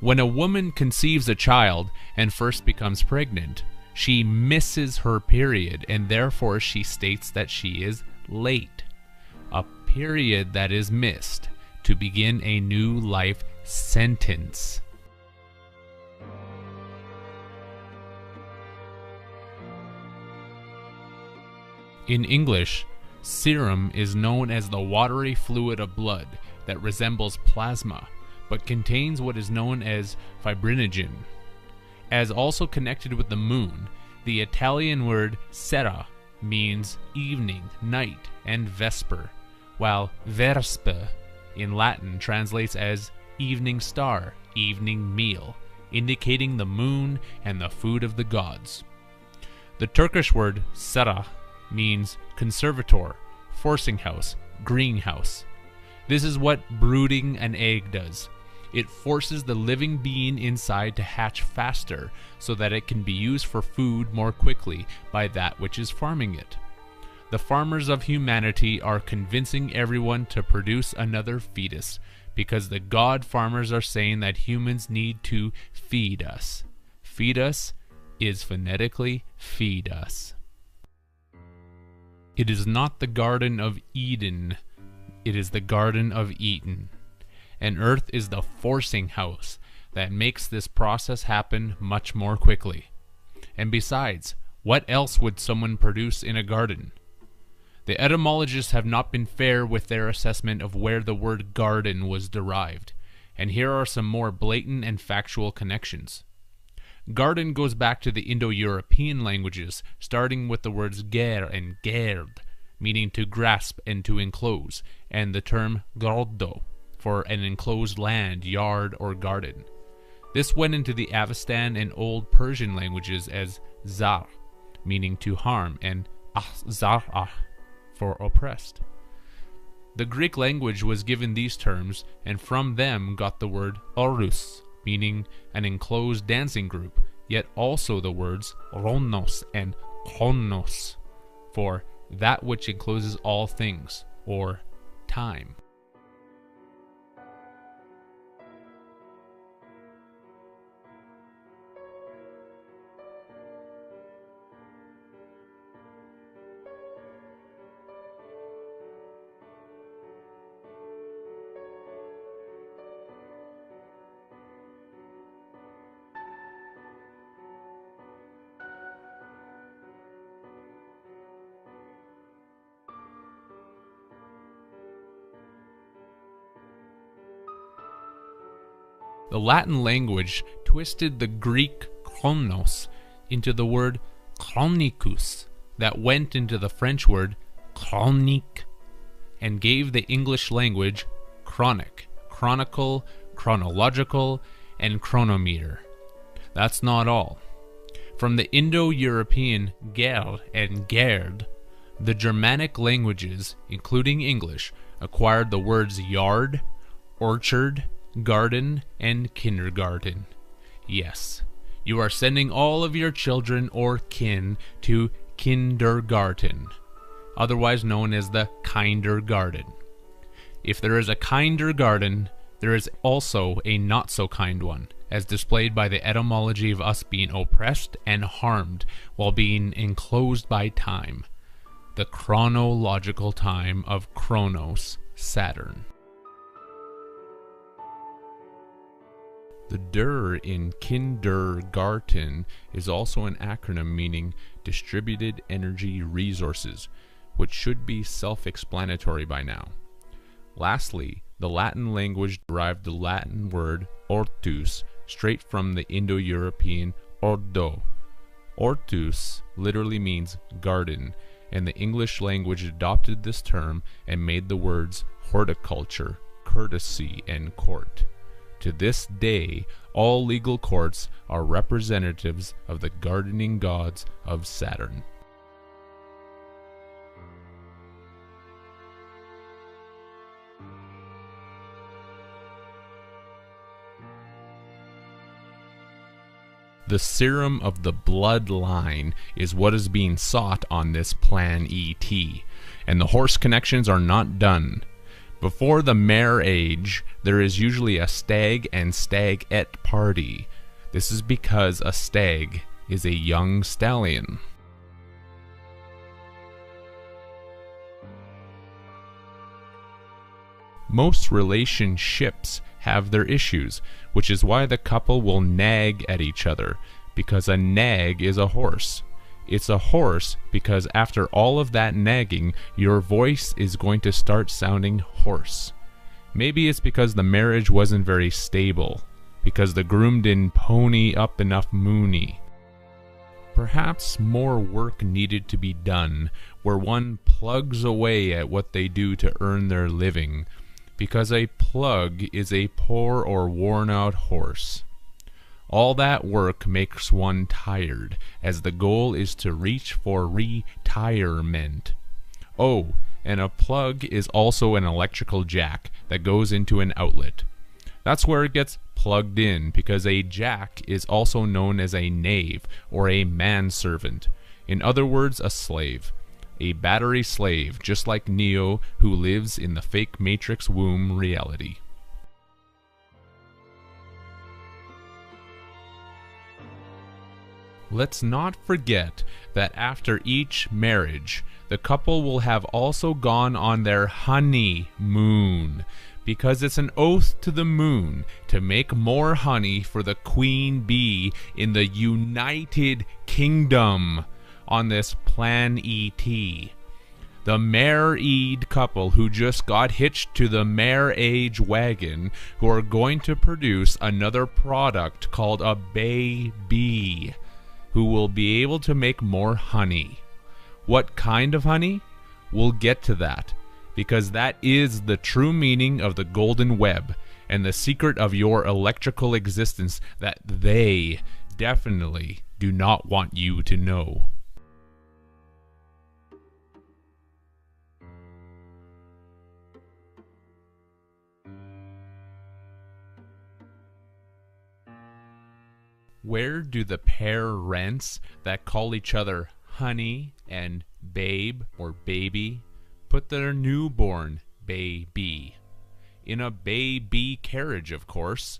When a woman conceives a child and first becomes pregnant, she misses her period, and therefore she states that she is late. A period that is missed to begin a new life sentence. In English, serum is known as the watery fluid of blood that resembles plasma, but contains what is known as fibrinogen. As also connected with the moon, the Italian word sera means evening, night, and vesper, while vesper in Latin translates as evening star, evening meal, indicating the moon and the food of the gods. The Turkish word sera means conservator, forcing house, greenhouse. This is what brooding an egg does. It forces the living being inside to hatch faster so that it can be used for food more quickly by that which is farming it. The farmers of humanity are convincing everyone to produce another fetus because the god farmers are saying that humans need to feed us. Feed us is phonetically feed us. It is not the Garden of Eden, it is the Garden of Eden. and Earth is the forcing house that makes this process happen much more quickly. And besides, what else would someone produce in a garden? The etymologists have not been fair with their assessment of where the word garden was derived, and here are some more blatant and factual connections. Garden goes back to the Indo-European languages, starting with the words ger and gerd, meaning to grasp and to enclose, and the term gordo, for an enclosed land, yard, or garden. This went into the Avestan and Old Persian languages as zar, meaning to harm, and zar for oppressed. The Greek language was given these terms, and from them got the word orus, meaning an enclosed dancing group, yet also the words ronos and chronos, for that which encloses all things, or time. The Latin language twisted the Greek chronos into the word chronicus that went into the French word chronique and gave the English language chronic, chronicle, chronological, and chronometer. That's not all. From the Indo-European ger and gerd, the Germanic languages, including English, acquired the words yard, orchard, garden, and kindergarten. Yes, you are sending all of your children or kin to kindergarten, otherwise known as the kinder garden. If there is a kinder garden, there is also a not-so-kind one, as displayed by the etymology of us being oppressed and harmed while being enclosed by time, the chronological time of Chronos, Saturn. The der in kindergarten is also an acronym meaning distributed energy resources, which should be self-explanatory by now. Lastly, the Latin language derived the Latin word ortus straight from the Indo-European ordo. Ortus literally means garden, and the English language adopted this term and made the words horticulture, courtesy, and court. To this day, all legal courts are representatives of the gardening gods of Saturn. The serum of the bloodline is what is being sought on this Plan ET, and the horse connections are not done. Before the mare age, there is usually a stag and stagette party. This is because a stag is a young stallion. Most relationships have their issues, which is why the couple will nag at each other, because a nag is a horse. It's a horse because after all of that nagging, your voice is going to start sounding hoarse. Maybe it's because the marriage wasn't very stable, because the groom didn't pony up enough mooney. Perhaps more work needed to be done, where one plugs away at what they do to earn their living, because a plug is a poor or worn-out horse. All that work makes one tired, as the goal is to reach for retirement. Oh, and a plug is also an electrical jack that goes into an outlet. That's where it gets plugged in, because a jack is also known as a knave or a manservant. In other words, a slave. A battery slave, just like Neo, who lives in the fake Matrix womb reality. Let's not forget that after each marriage, the couple will have also gone on their honeymoon, because it's an oath to the moon to make more honey for the queen bee in the United Kingdom on this Plan ET. The mare-eyed couple who just got hitched to the mare-age wagon, who are going to produce another product called a bay bee, who will be able to make more honey. What kind of honey? We'll get to that, because that is the true meaning of the Golden Web, and the secret of your electrical existence that they definitely do not want you to know. Where do the parents that call each other honey and babe or baby put their newborn baby? In a baby carriage, of course.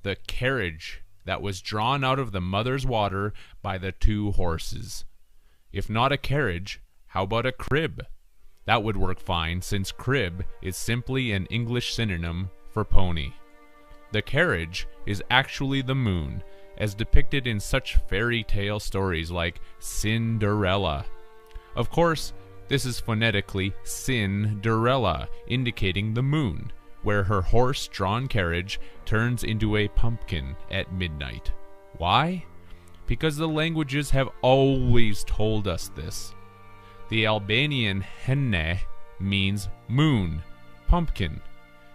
The carriage that was drawn out of the mother's water by the two horses. If not a carriage, how about a crib? That would work fine, since crib is simply an English synonym for pony. The carriage is actually the moon, as depicted in such fairy tale stories like Cinderella. Of course, this is phonetically Cinderella, indicating the moon, where her horse-drawn carriage turns into a pumpkin at midnight. Why? Because the languages have always told us this. The Albanian henne means moon, pumpkin,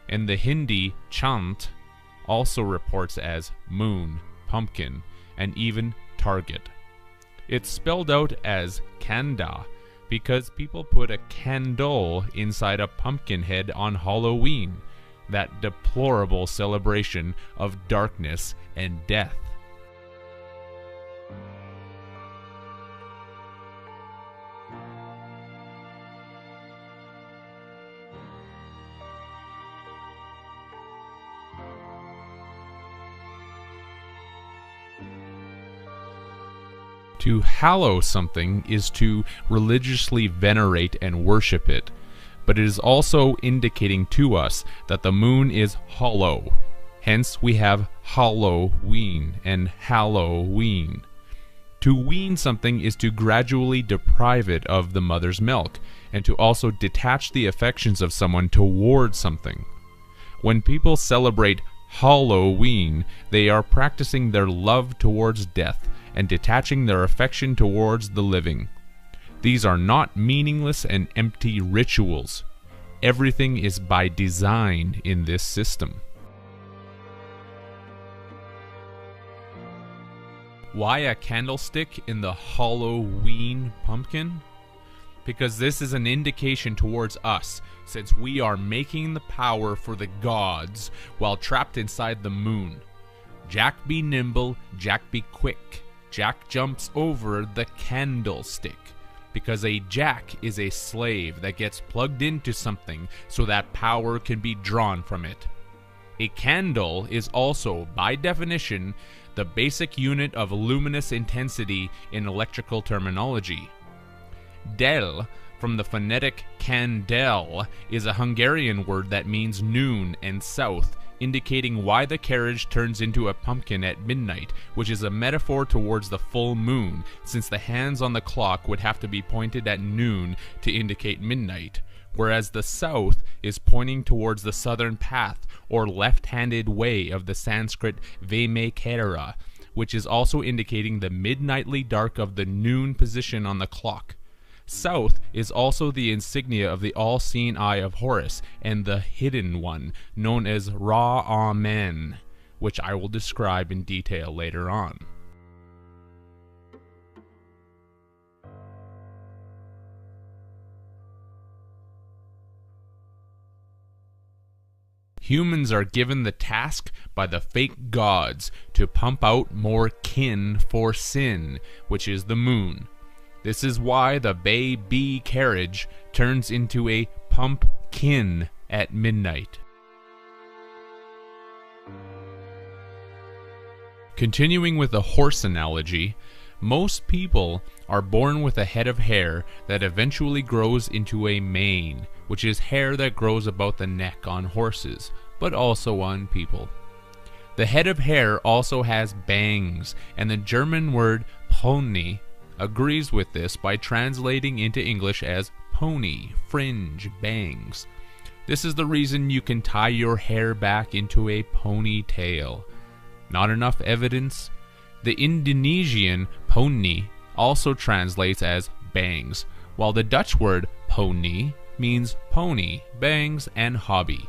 and the Hindi chant also reports as moon, pumpkin, and even target. It's spelled out as kanda because people put a candle inside a pumpkin head on Halloween, that deplorable celebration of darkness and death. To hallow something is to religiously venerate and worship it, but it is also indicating to us that the moon is hollow. Hence we have Halloween and Halloween. To wean something is to gradually deprive it of the mother's milk, and to also detach the affections of someone towards something. When people celebrate Halloween, they are practicing their love towards death and detaching their affection towards the living. These are not meaningless and empty rituals. Everything is by design in this system. Why a candlestick in the Halloween pumpkin? Because this is an indication towards us, since we are making the power for the gods while trapped inside the moon. Jack be nimble, Jack be quick. Jack jumps over the candlestick, because a jack is a slave that gets plugged into something so that power can be drawn from it. A candle is also, by definition, the basic unit of luminous intensity in electrical terminology. Del, from the phonetic candel, is a Hungarian word that means noon and south, indicating why the carriage turns into a pumpkin at midnight, which is a metaphor towards the full moon, since the hands on the clock would have to be pointed at noon to indicate midnight, whereas the south is pointing towards the southern path, or left-handed way of the Sanskrit Vaimakera, which is also indicating the midnightly dark of the noon position on the clock. South is also the insignia of the all-seeing eye of Horus, and the hidden one, known as Ra-Amen, which I will describe in detail later on. Humans are given the task by the fake gods to pump out more kin for sin, which is the moon. This is why the baby carriage turns into a pumpkin at midnight. Continuing with the horse analogy, Most people are born with a head of hair that eventually grows into a mane, which is hair that grows about the neck on horses, but also on people. The head of hair also has bangs, and the German word pony agrees with this by translating into English as pony, fringe, bangs. This is the reason you can tie your hair back into a ponytail. Not enough evidence? The Indonesian pony also translates as bangs, while the Dutch word pony means pony, bangs, and hobby.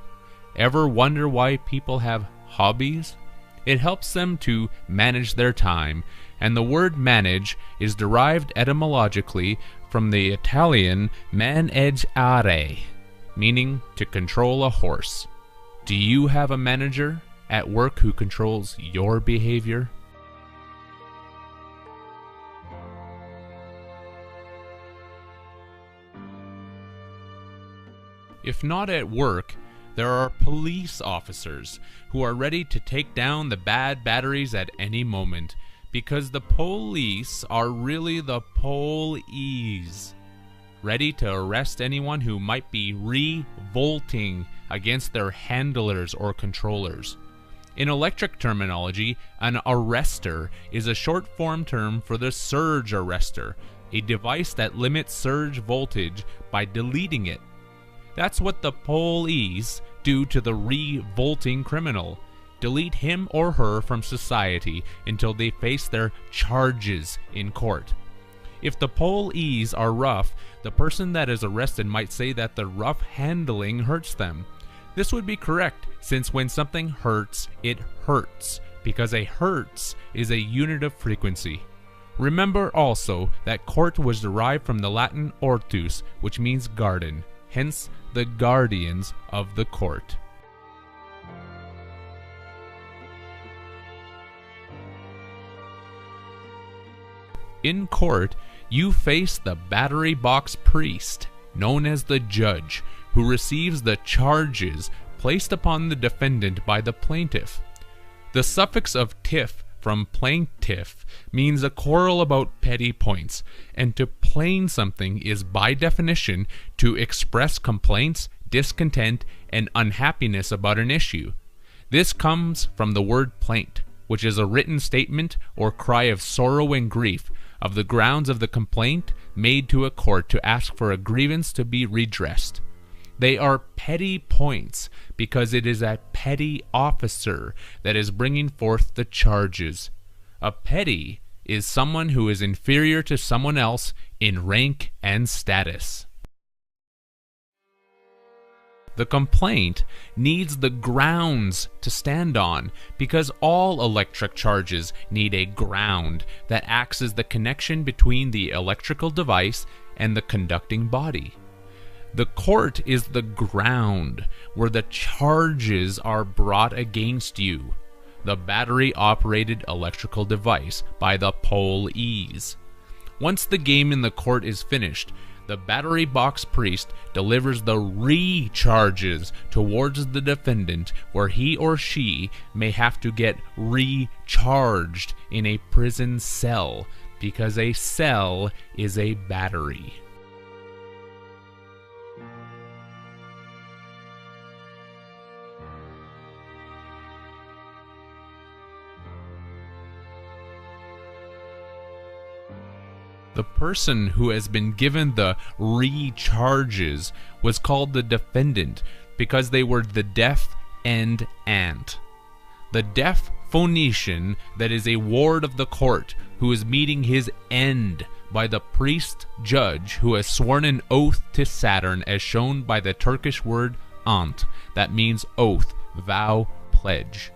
Ever wonder why people have hobbies? It helps them to manage their time, and the word manage is derived etymologically from the Italian maneggiare, meaning to control a horse. Do you have a manager at work who controls your behavior? If not at work, there are police officers who are ready to take down the bad batteries at any moment, because the police are really the police, ready to arrest anyone who might be revolting against their handlers or controllers. In electric terminology, an arrestor is a short-form term for the surge arrestor, a device that limits surge voltage by deleting it. That's what the police do to the revolting criminal. Delete him or her from society until they face their charges in court. If the police are rough, the person that is arrested might say that the rough handling hurts them. This would be correct, since when something hurts, it hurts, because a hertz is a unit of frequency. Remember also that court was derived from the Latin ortus, which means garden, hence the guardians of the court. In court, you face the battery box priest, known as the judge, who receives the charges placed upon the defendant by the plaintiff. The suffix of tiff from plaintiff means a quarrel about petty points, and to plain something is by definition to express complaints, discontent, and unhappiness about an issue. This comes from the word plaint, which is a written statement or cry of sorrow and grief of the grounds of the complaint made to a court to ask for a grievance to be redressed. They are petty points because it is a petty officer that is bringing forth the charges. A petty is someone who is inferior to someone else in rank and status. The complaint needs the grounds to stand on because all electric charges need a ground that acts as the connection between the electrical device and the conducting body. The court is the ground where the charges are brought against you, the battery-operated electrical device, by the police. Once the game in the court is finished, the battery box priest delivers the recharges towards the defendant, where he or she may have to get recharged in a prison cell, because a cell is a battery. The person who has been given the recharges was called the defendant because they were the deaf and ant. The deaf Phoenician that is a ward of the court who is meeting his end by the priest judge who has sworn an oath to Saturn, as shown by the Turkish word ant, that means oath, vow, pledge.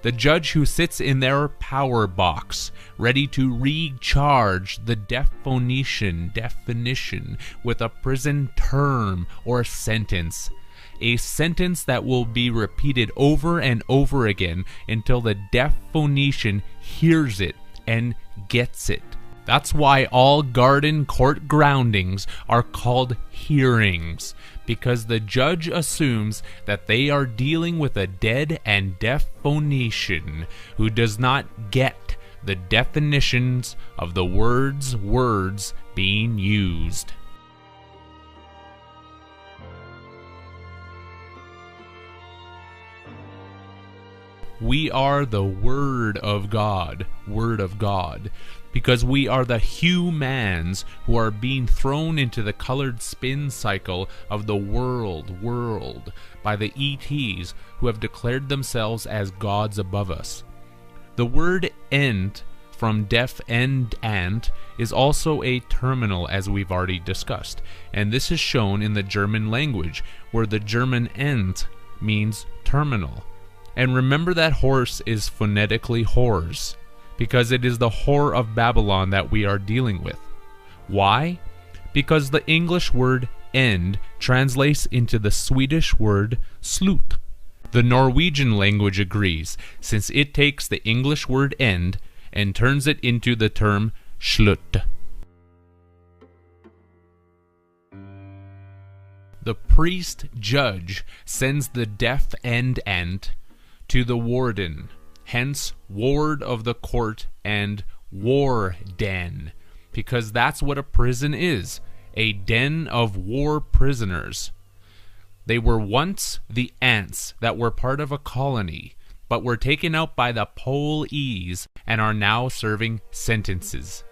The judge who sits in their power box, ready to recharge the deaf Phoenician definition with a prison term or sentence. A sentence that will be repeated over and over again until the deaf Phoenician hears it and gets it. That's why all garden court groundings are called hearings, because the judge assumes that they are dealing with a dead and deaf Phoenician who does not get the definitions of the words being used. We are the Word of God, because we are the humans who are being thrown into the colored spin cycle of the world by the ETs who have declared themselves as gods above us. The word "ent" from deaf and ant is also a terminal, as we've already discussed, and this is shown in the German language, where the German "ent" means terminal. And remember that horse is phonetically horse, because it is the whore of Babylon that we are dealing with. Why? Because the English word "end" translates into the Swedish word "slut." The Norwegian language agrees, since it takes the English word "end" and turns it into the term "slut." The priest judge sends the deaf and ant to the warden, hence ward of the court and war den, because that's what a prison is, a den of war prisoners. They were once the ants that were part of a colony, but were taken out by the police and are now serving sentences.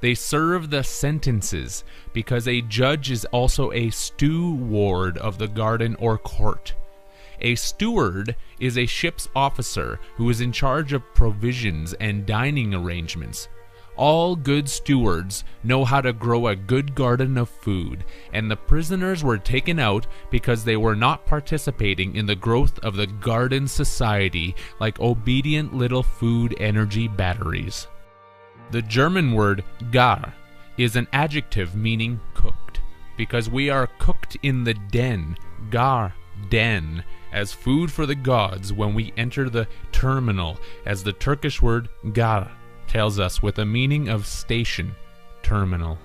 They serve the sentences because a judge is also a steward of the garden or court. A steward is a ship's officer who is in charge of provisions and dining arrangements. All good stewards know how to grow a good garden of food, and the prisoners were taken out because they were not participating in the growth of the garden society like obedient little food energy batteries. The German word "gar" is an adjective meaning cooked, because we are cooked in the den, gar den, as food for the gods when we enter the terminal, as the Turkish word "gar" tells us, with a meaning of station, terminal.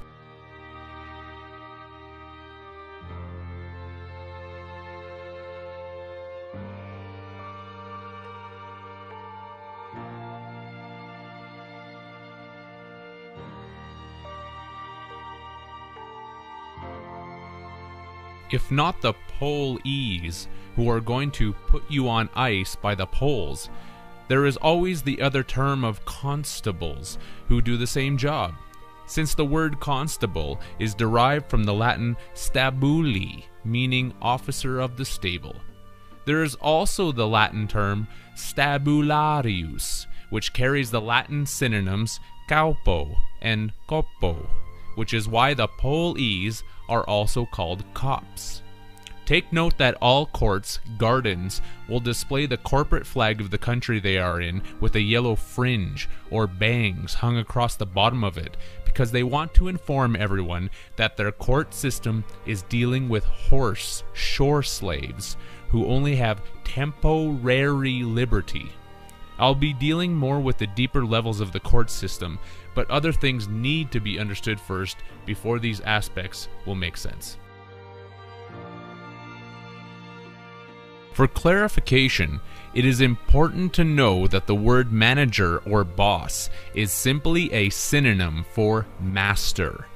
If not the police who are going to put you on ice by the poles, there is always the other term of constables who do the same job, since the word constable is derived from the Latin stabuli, meaning officer of the stable. There is also the Latin term stabularius, which carries the Latin synonyms caupo and coppo, which is why the police are also called cops. Take note that all courts, gardens, will display the corporate flag of the country they are in with a yellow fringe or bangs hung across the bottom of it, because they want to inform everyone that their court system is dealing with horse shore slaves who only have temporary liberty. I'll be dealing more with the deeper levels of the court system, but other things need to be understood first before these aspects will make sense. For clarification, it is important to know that the word manager or boss is simply a synonym for master.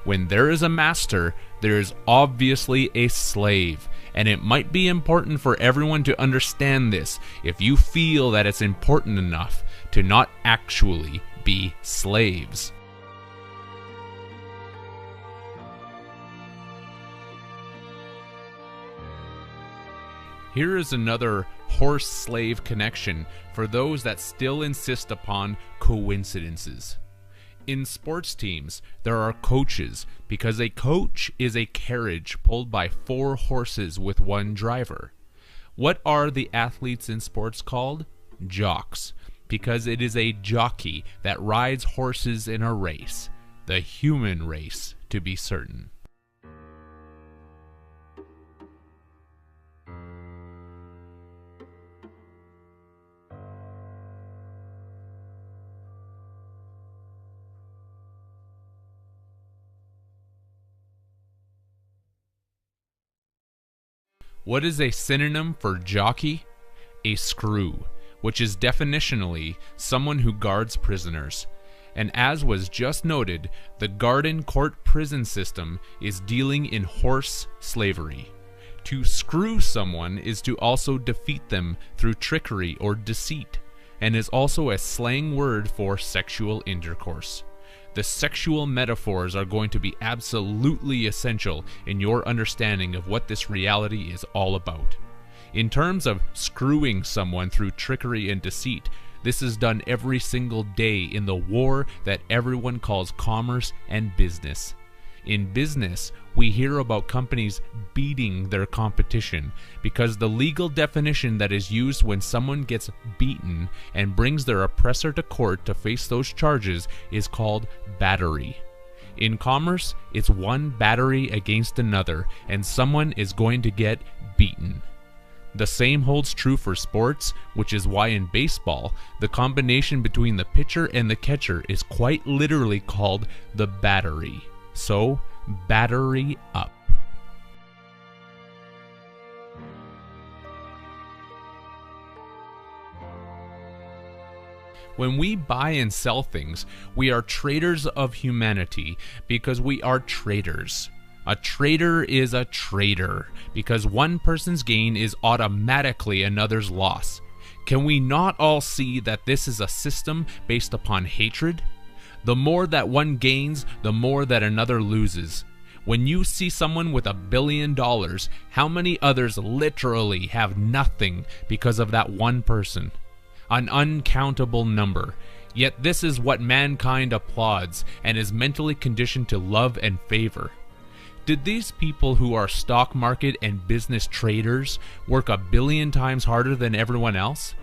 When there is a master, there is obviously a slave, and it might be important for everyone to understand this if you feel that it's important enough to not actually be slaves. Here is another horse-slave connection for those that still insist upon coincidences. In sports teams, there are coaches, because a coach is a carriage pulled by 4 horses with 1 driver. What are the athletes in sports called? Jocks, because it is a jockey that rides horses in a race, the human race to be certain. What is a synonym for jockey? A screw, which is definitionally someone who guards prisoners. And as was just noted, the Garden Court prison system is dealing in horse slavery. To screw someone is to also defeat them through trickery or deceit, and is also a slang word for sexual intercourse. The sexual metaphors are going to be absolutely essential in your understanding of what this reality is all about. In terms of screwing someone through trickery and deceit, this is done every single day in the war that everyone calls commerce and business. In business, we hear about companies beating their competition because the legal definition that is used when someone gets beaten and brings their oppressor to court to face those charges is called battery. In commerce, it's one battery against another, and someone is going to get beaten. The same holds true for sports, which is why in baseball, the combination between the pitcher and the catcher is quite literally called the battery. So, battery up. When we buy and sell things, we are traders of humanity because we are traders. A trader is a trader because one person's gain is automatically another's loss. Can we not all see that this is a system based upon hatred? The more that one gains, the more that another loses. When you see someone with $1 billion, how many others literally have nothing because of that one person? An uncountable number. Yet this is what mankind applauds and is mentally conditioned to love and favor. Did these people who are stock market and business traders work 1 billion times harder than everyone else?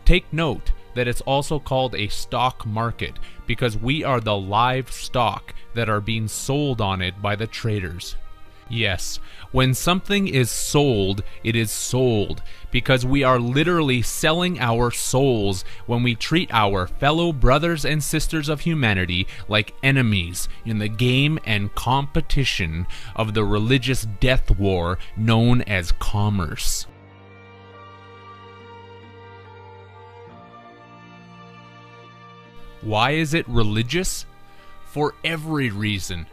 Take note that it's also called a stock market because we are the live stock that are being sold on it by the traders. Yes, when something is sold, it is sold because we are literally selling our souls when we treat our fellow brothers and sisters of humanity like enemies in the game and competition of the religious death war known as commerce. Why is it religious? For every reason.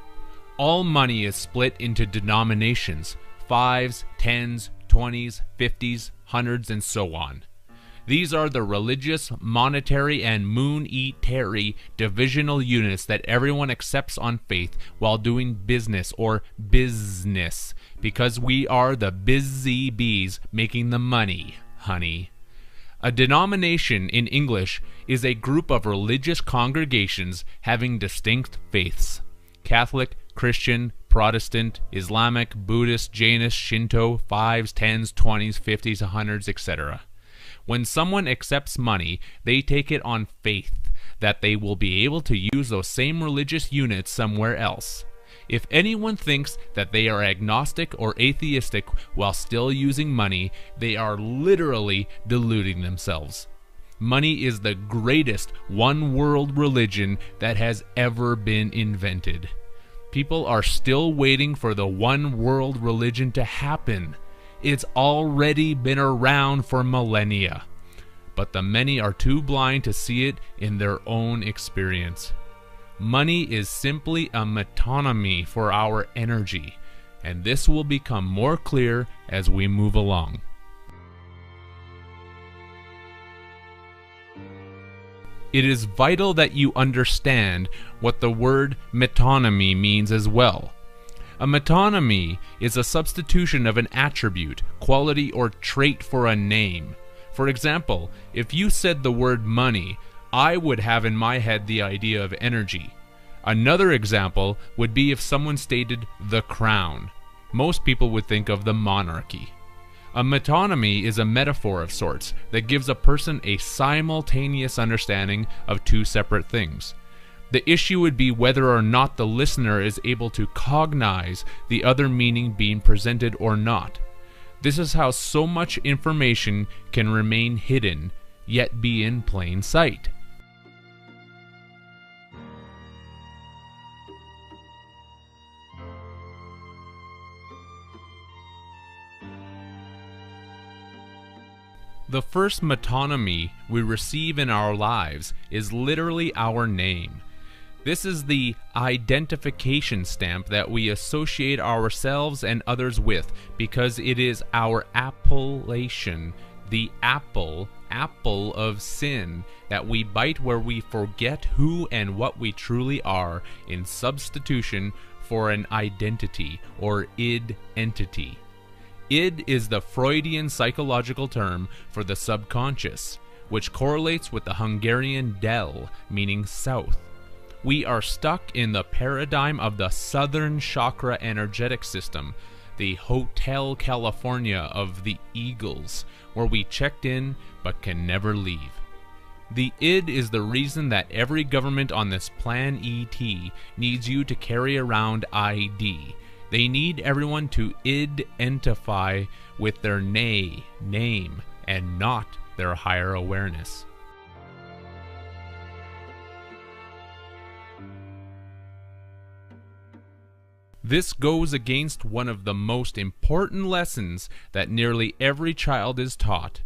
All money is split into denominations, 5s, 10s, 20s, 50s, 100s, and so on. These are the religious, monetary, and monetary divisional units that everyone accepts on faith while doing business or business, because we are the busy bees making the money, honey. A denomination in English is a group of religious congregations having distinct faiths. Catholic, Christian, Protestant, Islamic, Buddhist, Jainist, Shinto, 5s, 10s, 20s, 50s, 100s, etc. When someone accepts money, they take it on faith that they will be able to use those same religious units somewhere else. If anyone thinks that they are agnostic or atheistic while still using money, they are literally deluding themselves. Money is the greatest one-world religion that has ever been invented. People are still waiting for the one-world religion to happen. It's already been around for millennia. But the many are too blind to see it in their own experience. Money is simply a metonymy for our energy, and this will become more clear as we move along. It is vital that you understand what the word metonymy means as well. A metonymy is a substitution of an attribute, quality, or trait for a name. For example, if you said the word money, I would have in my head the idea of energy. Another example would be if someone stated the crown. Most people would think of the monarchy. A metonymy is a metaphor of sorts that gives a person a simultaneous understanding of two separate things. The issue would be whether or not the listener is able to cognize the other meaning being presented or not. This is how so much information can remain hidden, yet be in plain sight. The first metonymy we receive in our lives is literally our name. This is the identification stamp that we associate ourselves and others with because it is our appellation, the apple of sin that we bite where we forget who and what we truly are in substitution for an identity or id entity. Id is the Freudian psychological term for the subconscious, which correlates with the Hungarian del, meaning south. We are stuck in the paradigm of the southern chakra energetic system, the Hotel California of the Eagles, where we checked in but can never leave. The id is the reason that every government on this plan ET needs you to carry around ID. They need everyone to identify with their name, and not their higher awareness. This goes against one of the most important lessons that nearly every child is taught.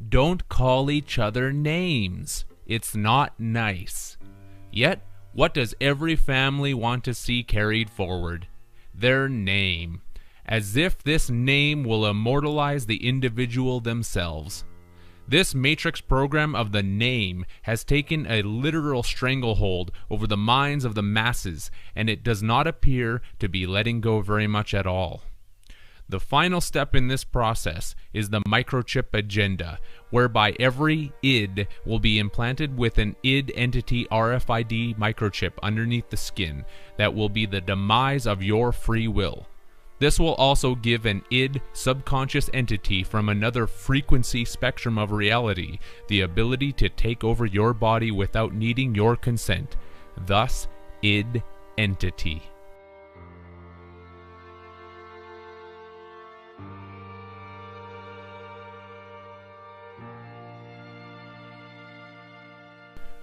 Don't call each other names. It's not nice. Yet, what does every family want to see carried forward? Their name, as if this name will immortalize the individual themselves. This matrix program of the name has taken a literal stranglehold over the minds of the masses, and it does not appear to be letting go very much at all. The final step in this process is the microchip agenda, whereby every id will be implanted with an id entity RFID microchip underneath the skin that will be the demise of your free will. This will also give an id subconscious entity from another frequency spectrum of reality the ability to take over your body without needing your consent, thus id entity.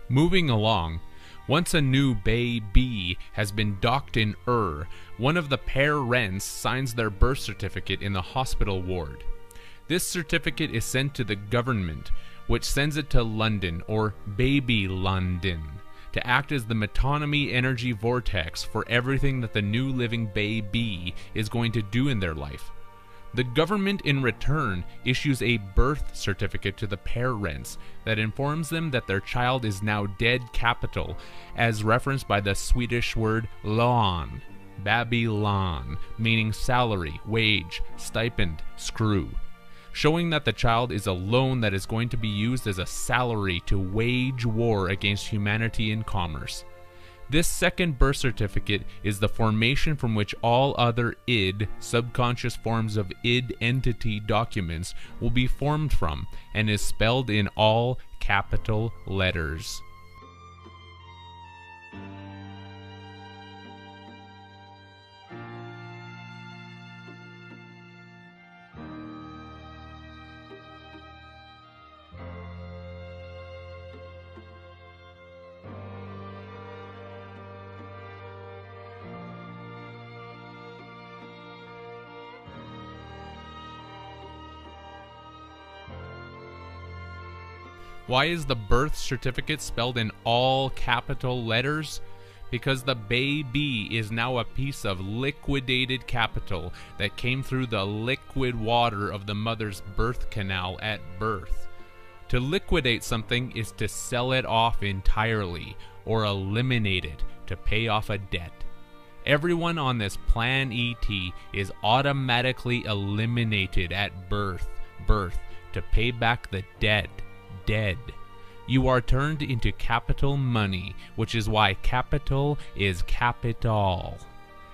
Moving along, once a new baby has been docked in one of the parents signs their birth certificate in the hospital ward. This certificate is sent to the government, which sends it to London, or Baby London, to act as the metonymy energy vortex for everything that the new living baby is going to do in their life. The government in return issues a birth certificate to the parents that informs them that their child is now dead capital, as referenced by the Swedish word lön, Babylon, meaning salary, wage, stipend, screw, showing that the child is a loan that is going to be used as a salary to wage war against humanity and commerce. This second birth certificate is the formation from which all other id, subconscious forms of id entity documents will be formed from, and is spelled in all capital letters. Why is the birth certificate spelled in all capital letters? Because the baby is now a piece of liquidated capital that came through the liquid water of the mother's birth canal at birth. To liquidate something is to sell it off entirely, or eliminate it to pay off a debt. Everyone on this plan ET is automatically eliminated at birth to pay back the debt. Dead. You are turned into capital money, which is why capital is capital.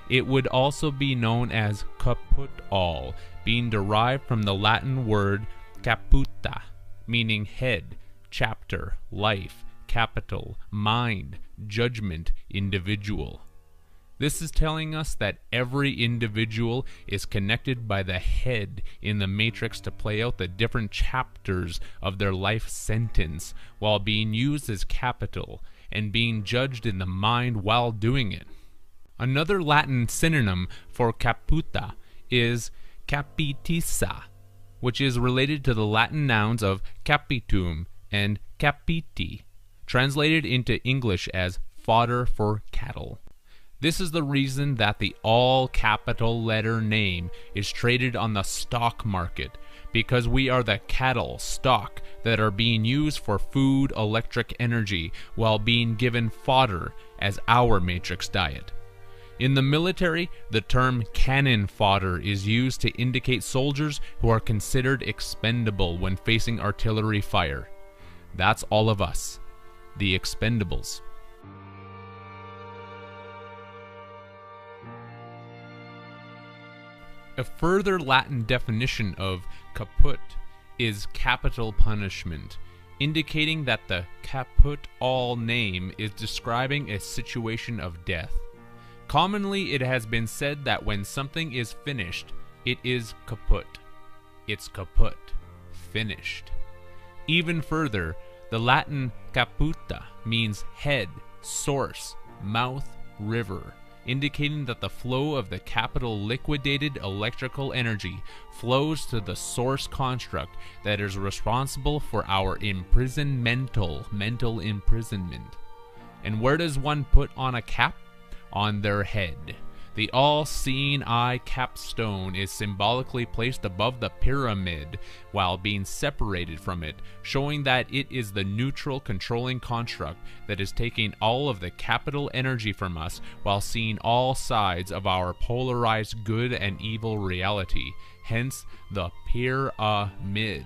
It would also be known as capital, being derived from the Latin word caputa, meaning head, chapter, life, capital, mind, judgment, individual. This is telling us that every individual is connected by the head in the matrix to play out the different chapters of their life sentence while being used as capital and being judged in the mind while doing it. Another Latin synonym for caputa is capitissa, which is related to the Latin nouns of capitum and capiti, translated into English as fodder for cattle. This is the reason that the all-capital letter name is traded on the stock market, because we are the cattle, stock, that are being used for food, electric energy, while being given fodder as our matrix diet. In the military, the term cannon fodder is used to indicate soldiers who are considered expendable when facing artillery fire. That's all of us, the expendables. A further Latin definition of caput is capital punishment, indicating that the caput all name is describing a situation of death. Commonly, it has been said that when something is finished, it is caput. It's caput, finished. Even further, the Latin caputa means head, source, mouth, river, indicating that the flow of the capital liquidated electrical energy flows to the source construct that is responsible for our mental imprisonment. And where does one put on a cap? On their head. The all-seeing eye capstone is symbolically placed above the pyramid while being separated from it, showing that it is the neutral controlling construct that is taking all of the capital energy from us while seeing all sides of our polarized good and evil reality, hence the pyramid.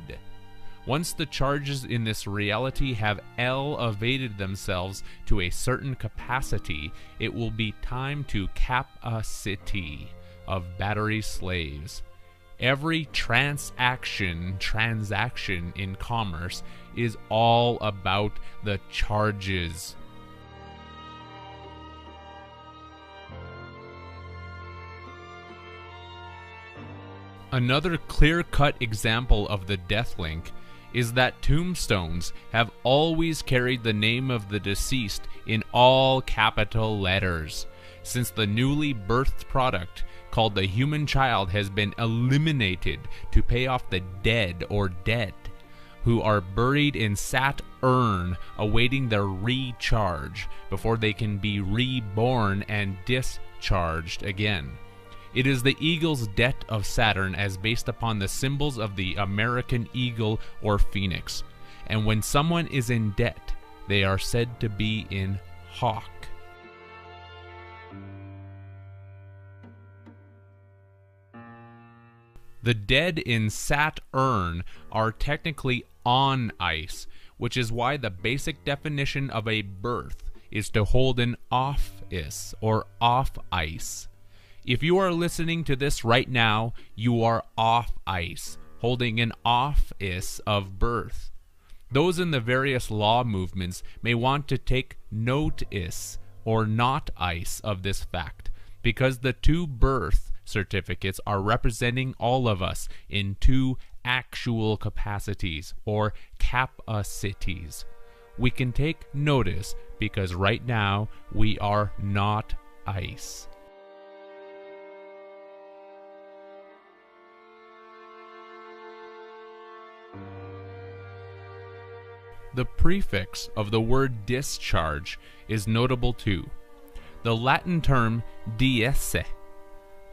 Once the charges in this reality have elevated themselves to a certain capacity, it will be time to cap a city of battery slaves. Every transaction in commerce is all about the charges. Another clear-cut example of the death link is that tombstones have always carried the name of the deceased in all capital letters, since the newly birthed product called the human child has been eliminated to pay off the dead or dead, who are buried in Saturn awaiting their recharge before they can be reborn and discharged again. It is the eagle's debt of Saturn as based upon the symbols of the American eagle or phoenix. And when someone is in debt, they are said to be in hawk. The dead in Saturn are technically on ice, which is why the basic definition of a birth is to hold an office or off ice. If you are listening to this right now, you are off ice, holding an office of birth. Those in the various law movements may want to take notice or not ice of this fact, because the two birth certificates are representing all of us in two actual capacities or capacities. We can take notice because right now we are not ice. The prefix of the word discharge is notable too. The Latin term diese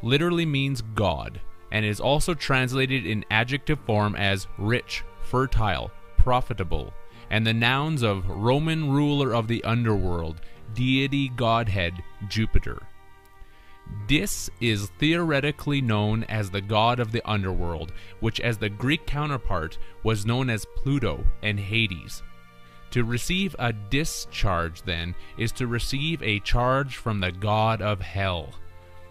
literally means God, and is also translated in adjective form as rich, fertile, profitable, and the nouns of Roman ruler of the underworld, deity godhead Jupiter. Dis is theoretically known as the god of the underworld, which as the Greek counterpart was known as Pluto and Hades. To receive a discharge, then, is to receive a charge from the god of hell.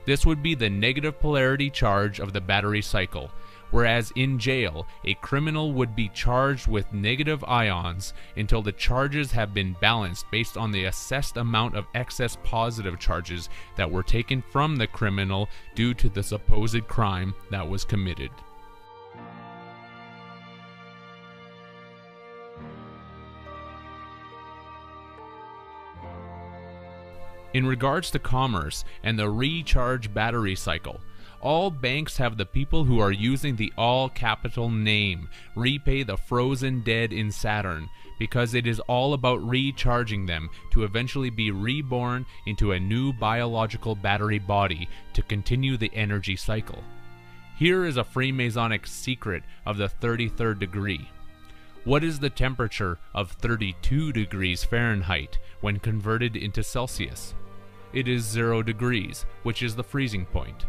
This would be the negative polarity charge of the battery cycle, whereas in jail, a criminal would be charged with negative ions until the charges have been balanced based on the assessed amount of excess positive charges that were taken from the criminal due to the supposed crime that was committed. In regards to commerce and the recharge battery cycle, All banks have the people who are using the all-capital name, repay the frozen dead in Saturn, because it is all about recharging them to eventually be reborn into a new biological battery body to continue the energy cycle. Here is a Freemasonic secret of the 33rd degree. What is the temperature of 32 degrees Fahrenheit when converted into Celsius? It is 0 degrees, which is the freezing point.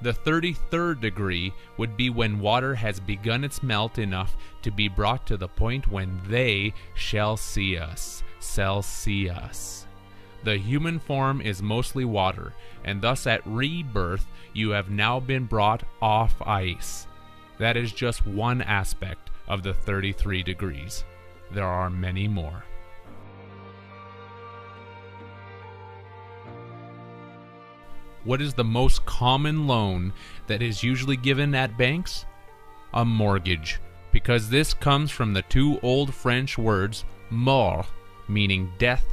The 33rd degree would be when water has begun its melt enough to be brought to the point when they shall see us, Celsius. The human form is mostly water, and thus at rebirth you have now been brought off ice. That is just one aspect of the 33 degrees. There are many more. What is the most common loan that is usually given at banks? A mortgage, because this comes from the two old French words mort, meaning death,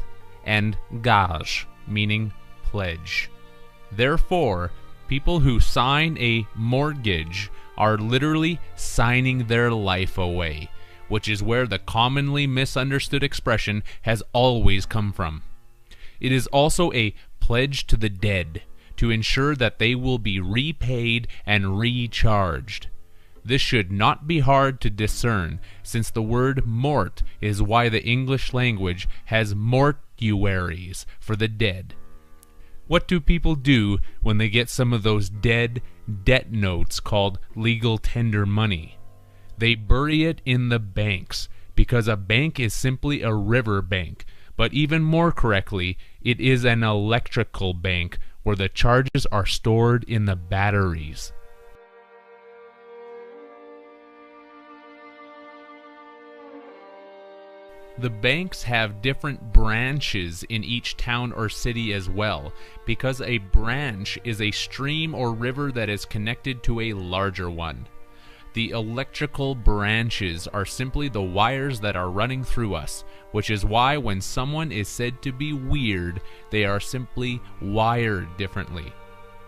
and gage, meaning pledge. Therefore, people who sign a mortgage are literally signing their life away, which is where the commonly misunderstood expression has always come from. It is also a pledge to the dead, to ensure that they will be repaid and recharged. This should not be hard to discern, since the word mort is why the English language has mortuaries for the dead. What do people do when they get some of those dead debt notes called legal tender money? They bury it in the banks, because a bank is simply a river bank, but even more correctly, it is an electrical bank where the charges are stored in the batteries. The banks have different branches in each town or city as well, because a branch is a stream or river that is connected to a larger one. The electrical branches are simply the wires that are running through us, which is why when someone is said to be weird, they are simply wired differently.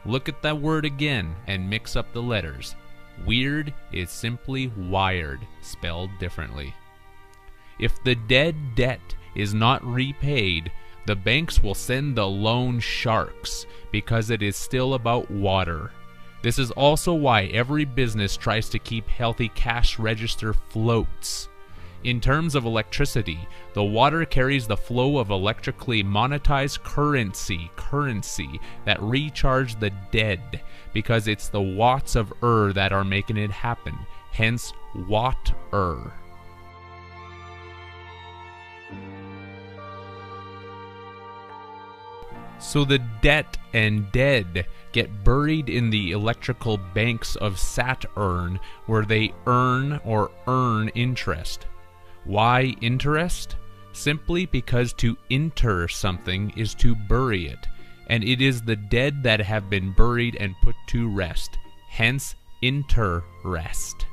Look at that word again and mix up the letters. Weird is simply wired, spelled differently. If the dead debt is not repaid, the banks will send the loan sharks, because it is still about water. This is also why every business tries to keep healthy cash register floats. In terms of electricity, the water carries the flow of electrically monetized currency that recharge the dead, because it's the watts of that are making it happen, hence watt-er. So the debt and dead get buried in the electrical banks of Saturn, where they earn interest. Why interest? Simply because to inter something is to bury it, and it is the dead that have been buried and put to rest, hence interest.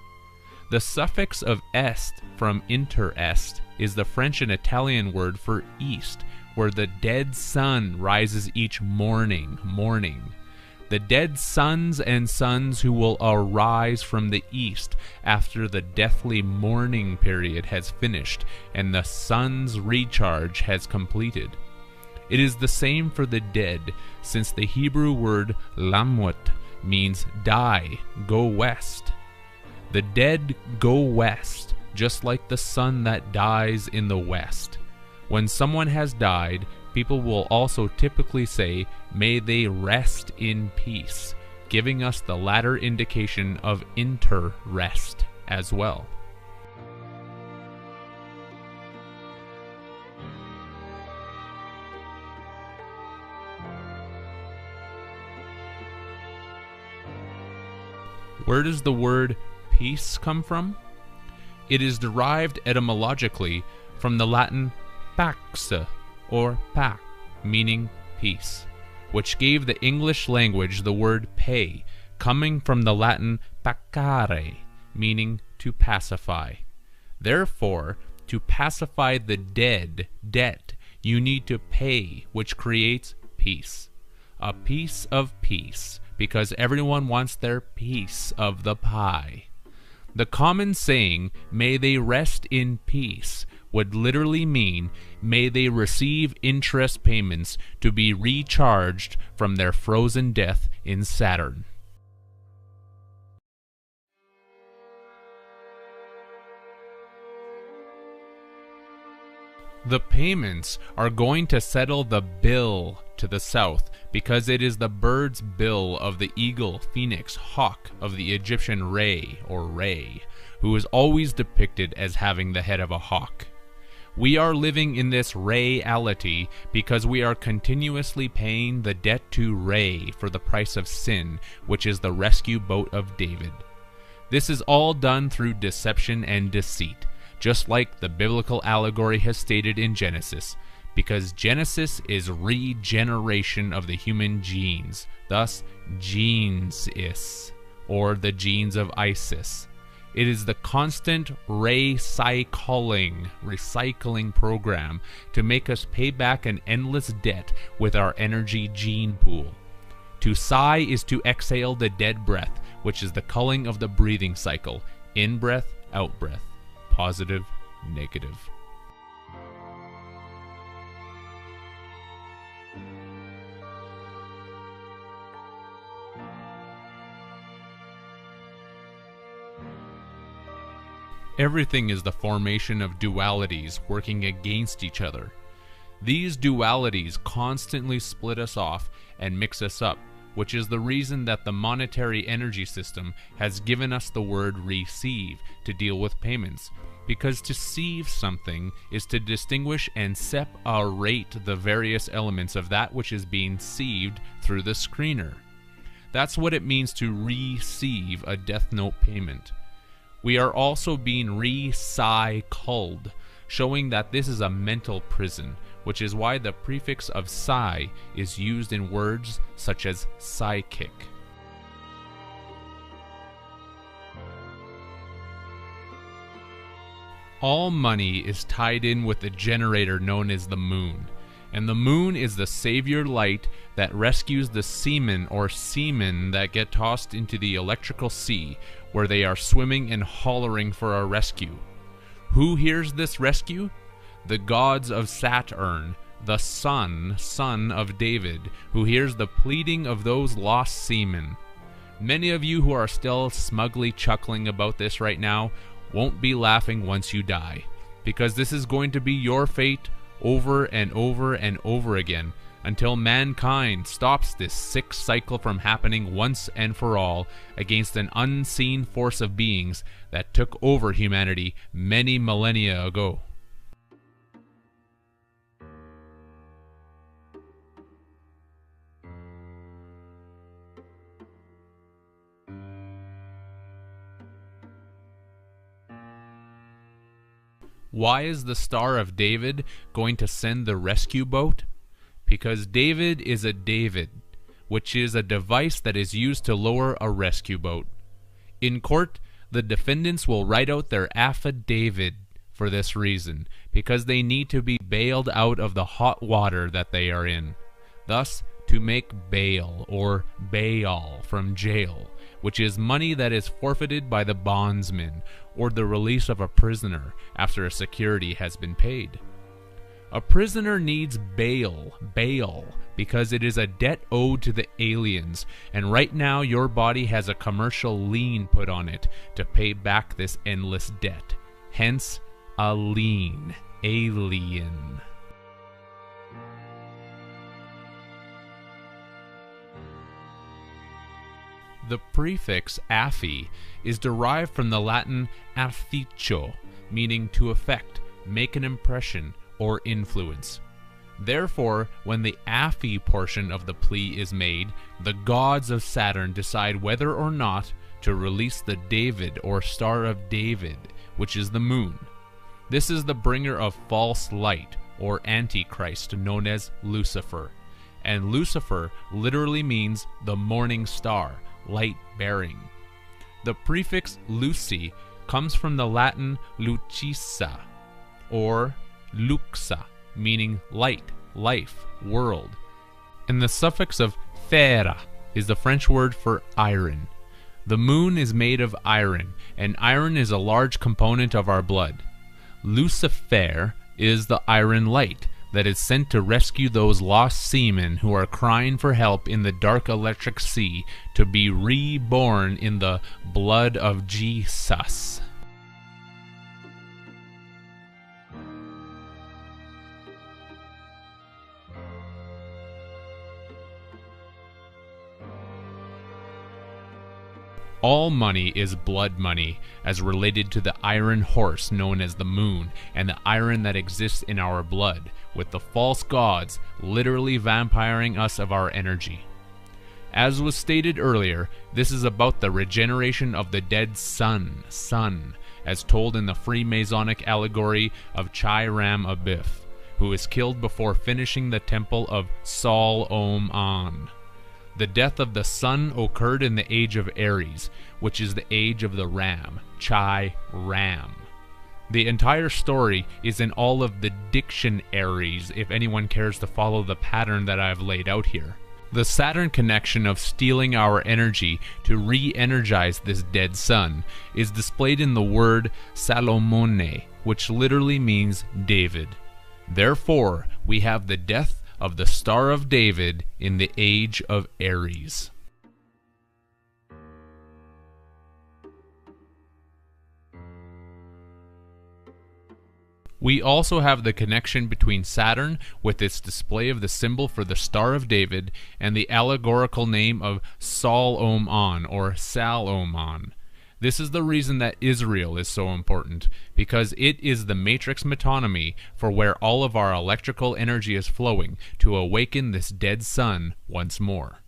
The suffix of est from interest is the French and Italian word for east, where the dead sun rises each morning. The dead sons and sons who will arise from the east after the deathly mourning period has finished and the sun's recharge has completed. It is the same for the dead, since the Hebrew word lamut means die, go west. The dead go west, just like the sun that dies in the west. When someone has died, people will also typically say, "May they rest in peace," giving us the latter indication of inter-rest as well. Where does the word peace come from? It is derived etymologically from the Latin pax, or pac, meaning peace, which gave the English language the word pay, coming from the Latin pacare, meaning to pacify. Therefore, to pacify the debt, you need to pay, which creates peace. A piece of peace, because everyone wants their piece of the pie. The common saying, "May they rest in peace," would literally mean, may they receive interest payments to be recharged from their frozen death in Saturn. The payments are going to settle the bill to the south, because it is the bird's bill of the eagle, phoenix, hawk of the Egyptian Re, or Re, who is always depicted as having the head of a hawk. We are living in this Re-Ality because we are continuously paying the debt to Re for the price of sin, which is the rescue boat of David. This is all done through deception and deceit, just like the biblical allegory has stated in Genesis, because Genesis is regeneration of the human genes, thus genes-is, or the genes of Isis. It is the constant recycling program to make us pay back an endless debt with our energy gene pool. To sigh is to exhale the dead breath, which is the culling of the breathing cycle, in-breath, out-breath. Positive, negative. Everything is the formation of dualities working against each other. These dualities constantly split us off and mix us up, which is the reason that the monetary energy system has given us the word receive to deal with payments, because to sieve something is to distinguish and separate the various elements of that which is being sieved through the screener. That's what it means to receive a death note payment. We are also being recycled, showing that this is a mental prison, which is why the prefix of psi is used in words such as psychic. All money is tied in with the generator known as the moon, and the moon is the savior light that rescues the seamen that get tossed into the electrical sea, where they are swimming and hollering for a rescue. Who hears this rescue? The gods of Saturn, the son of David, who hears the pleading of those lost seamen. Many of you who are still smugly chuckling about this right now won't be laughing once you die, because this is going to be your fate over and over and over again, until mankind stops this sick cycle from happening once and for all against an unseen force of beings that took over humanity many millennia ago. Why is the Star of David going to send the rescue boat? Because David is a David, which is a device that is used to lower a rescue boat. In court, the defendants will write out their affidavit for this reason, because they need to be bailed out of the hot water that they are in. Thus, to make bail, or bail, from jail, which is money that is forfeited by the bondsman, or the release of a prisoner after a security has been paid. A prisoner needs bail, because it is a debt owed to the aliens, and right now your body has a commercial lien put on it to pay back this endless debt. Hence, a lien, alien. The prefix affi is derived from the Latin afficio, meaning to affect, make an impression, or influence. Therefore, when the affi portion of the plea is made, the gods of Saturn decide whether or not to release the David or Star of David, which is the moon. This is the bringer of false light, or Antichrist, known as Lucifer. And Lucifer literally means the morning star, light-bearing. The prefix Luci comes from the Latin lucissa, or luxa, meaning light, life, world, and the suffix of fera, is the French word for iron. The moon is made of iron, and iron is a large component of our blood. Lucifer is the iron light that is sent to rescue those lost seamen who are crying for help in the dark electric sea to be reborn in the blood of Jesus. All money is blood money, as related to the iron horse known as the moon, and the iron that exists in our blood, with the false gods literally vampiring us of our energy. As was stated earlier, this is about the regeneration of the dead sun, as told in the Freemasonic allegory of Chai Ram Abiff, who is killed before finishing the temple of Sol Om An. The death of the sun occurred in the age of Aries, which is the age of the ram, Chai Ram. The entire story is in all of the dictionaries if anyone cares to follow the pattern that I've laid out here. The Saturn connection of stealing our energy to re-energize this dead sun is displayed in the word Salomone, which literally means David. Therefore, we have the death of the Star of David in the age of Aries. We also have the connection between Saturn, with its display of the symbol for the Star of David, and the allegorical name of Sol Om An, or Sal Om An. This is the reason that Israel is so important, because it is the matrix metonymy for where all of our electrical energy is flowing to awaken this dead sun once more.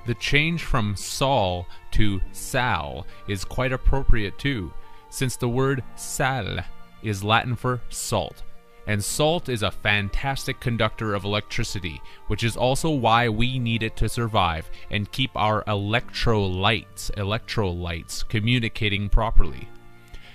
The change from Sol to Sal is quite appropriate too, since the word sal is Latin for salt, and salt is a fantastic conductor of electricity, which is also why we need it to survive and keep our electrolytes communicating properly.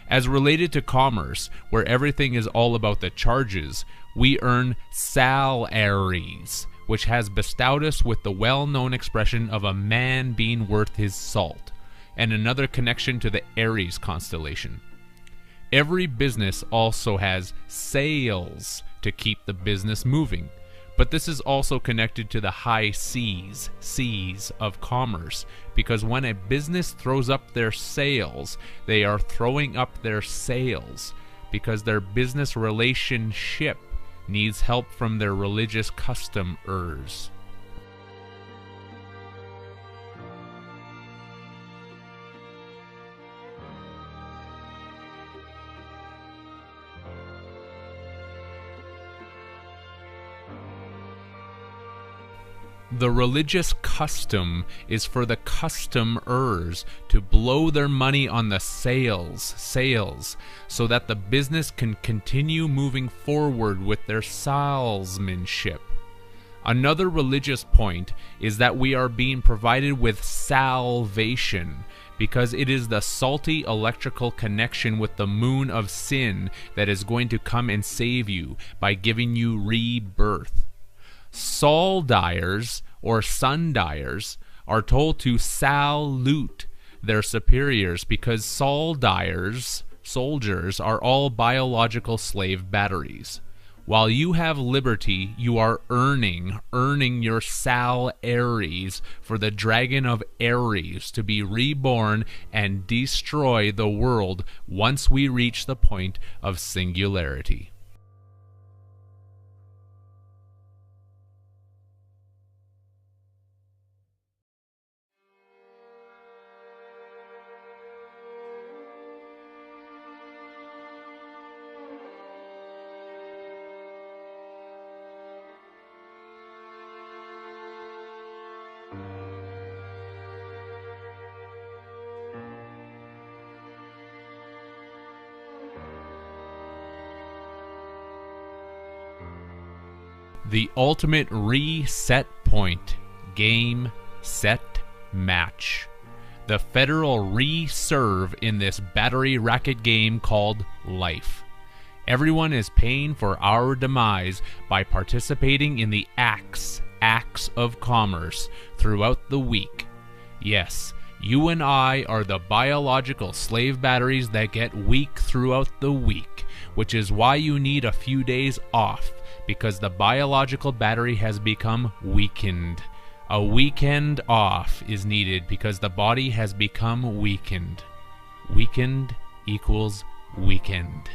As related to commerce, where everything is all about the charges, we earn salaries, which has bestowed us with the well-known expression of a man being worth his salt, and another connection to the Aries constellation. Every business also has sales to keep the business moving, but this is also connected to the high seas of commerce, because when a business throws up their sails, they are throwing up their sails, because their business relationship needs help from their religious customers. The religious custom is for the customers to blow their money on the sales, so that the business can continue moving forward with their salesmanship. Another religious point is that we are being provided with salvation, because it is the salty electrical connection with the moon of sin that is going to come and save you by giving you rebirth. Soldiers or sundiers are told to salute their superiors, because soldiers soldiers are all biological slave batteries. While you have liberty, you are earning your Sal Ares for the Dragon of Ares to be reborn and destroy the world once we reach the point of singularity. The ultimate reset point. Game, set, match. The federal reserve in this battery racket game called life. Everyone is paying for our demise by participating in the acts of commerce throughout the week. Yes, you and I are the biological slave batteries that get weak throughout the week, which is why you need a few days off, because the biological battery has become weakened. A weekend off is needed because the body has become weakened. Weakened equals weekend.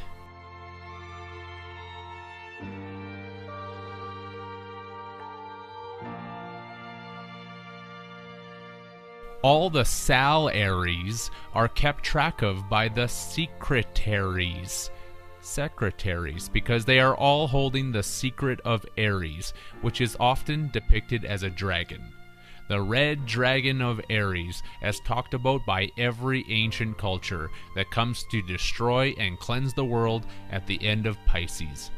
All the Sal Ares are kept track of by the secretaries, because they are all holding the secret of Ares, which is often depicted as a dragon. The red dragon of Ares, as talked about by every ancient culture that comes to destroy and cleanse the world at the end of Pisces.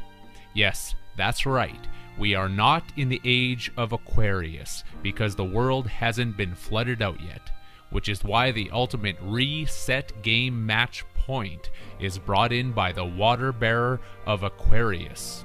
Yes, that's right. We are not in the age of Aquarius, because the world hasn't been flooded out yet, which is why the ultimate reset game match point is brought in by the water bearer of Aquarius.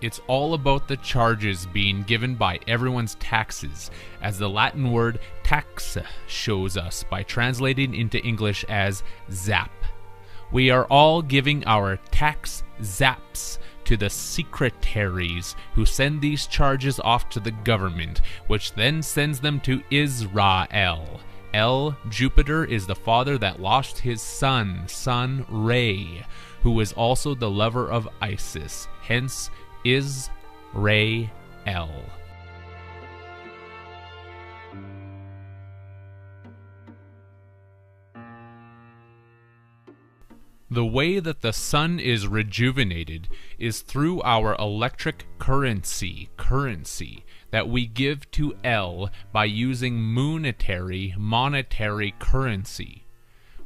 It's all about the charges being given by everyone's taxes, as the Latin word tax shows us by translating into English as zap. We are all giving our tax zaps to the secretaries who send these charges off to the government, which then sends them to Israel. Jupiter is the father that lost his son Re, who was also the lover of Isis, hence Israel. The way that the sun is rejuvenated is through our electric currency that we give to L by using monetary currency.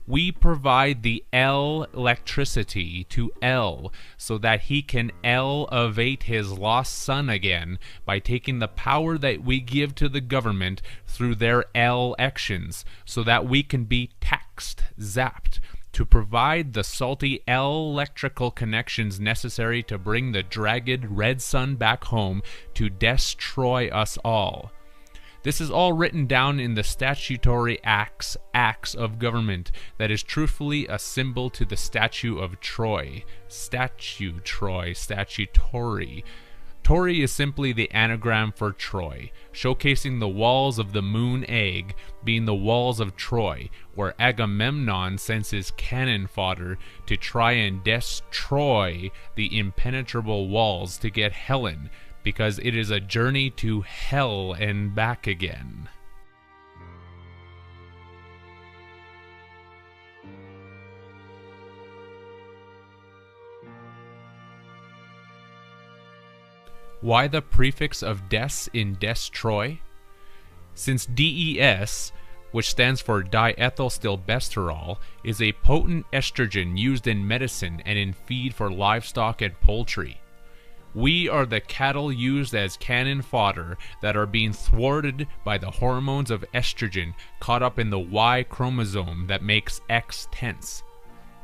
We provide the electricity to L so that he can elevate his lost son again by taking the power that we give to the government through their elections so that we can be taxed, zapped, to provide the salty electrical connections necessary to bring the dragged red sun back home to destroy us all. This is all written down in the statutory acts of government that is truthfully a symbol to the statue of Troy. Statutory. Tori is simply the anagram for Troy, showcasing the walls of the moon egg being the walls of Troy, where Agamemnon sends his cannon fodder to try and destroy the impenetrable walls to get Helen, because it is a journey to hell and back again. Why the prefix of des in destroy? Since DES, which stands for diethylstilbestrol, is a potent estrogen used in medicine and in feed for livestock and poultry. We are the cattle used as cannon fodder that are being thwarted by the hormones of estrogen caught up in the Y chromosome that makes X tense.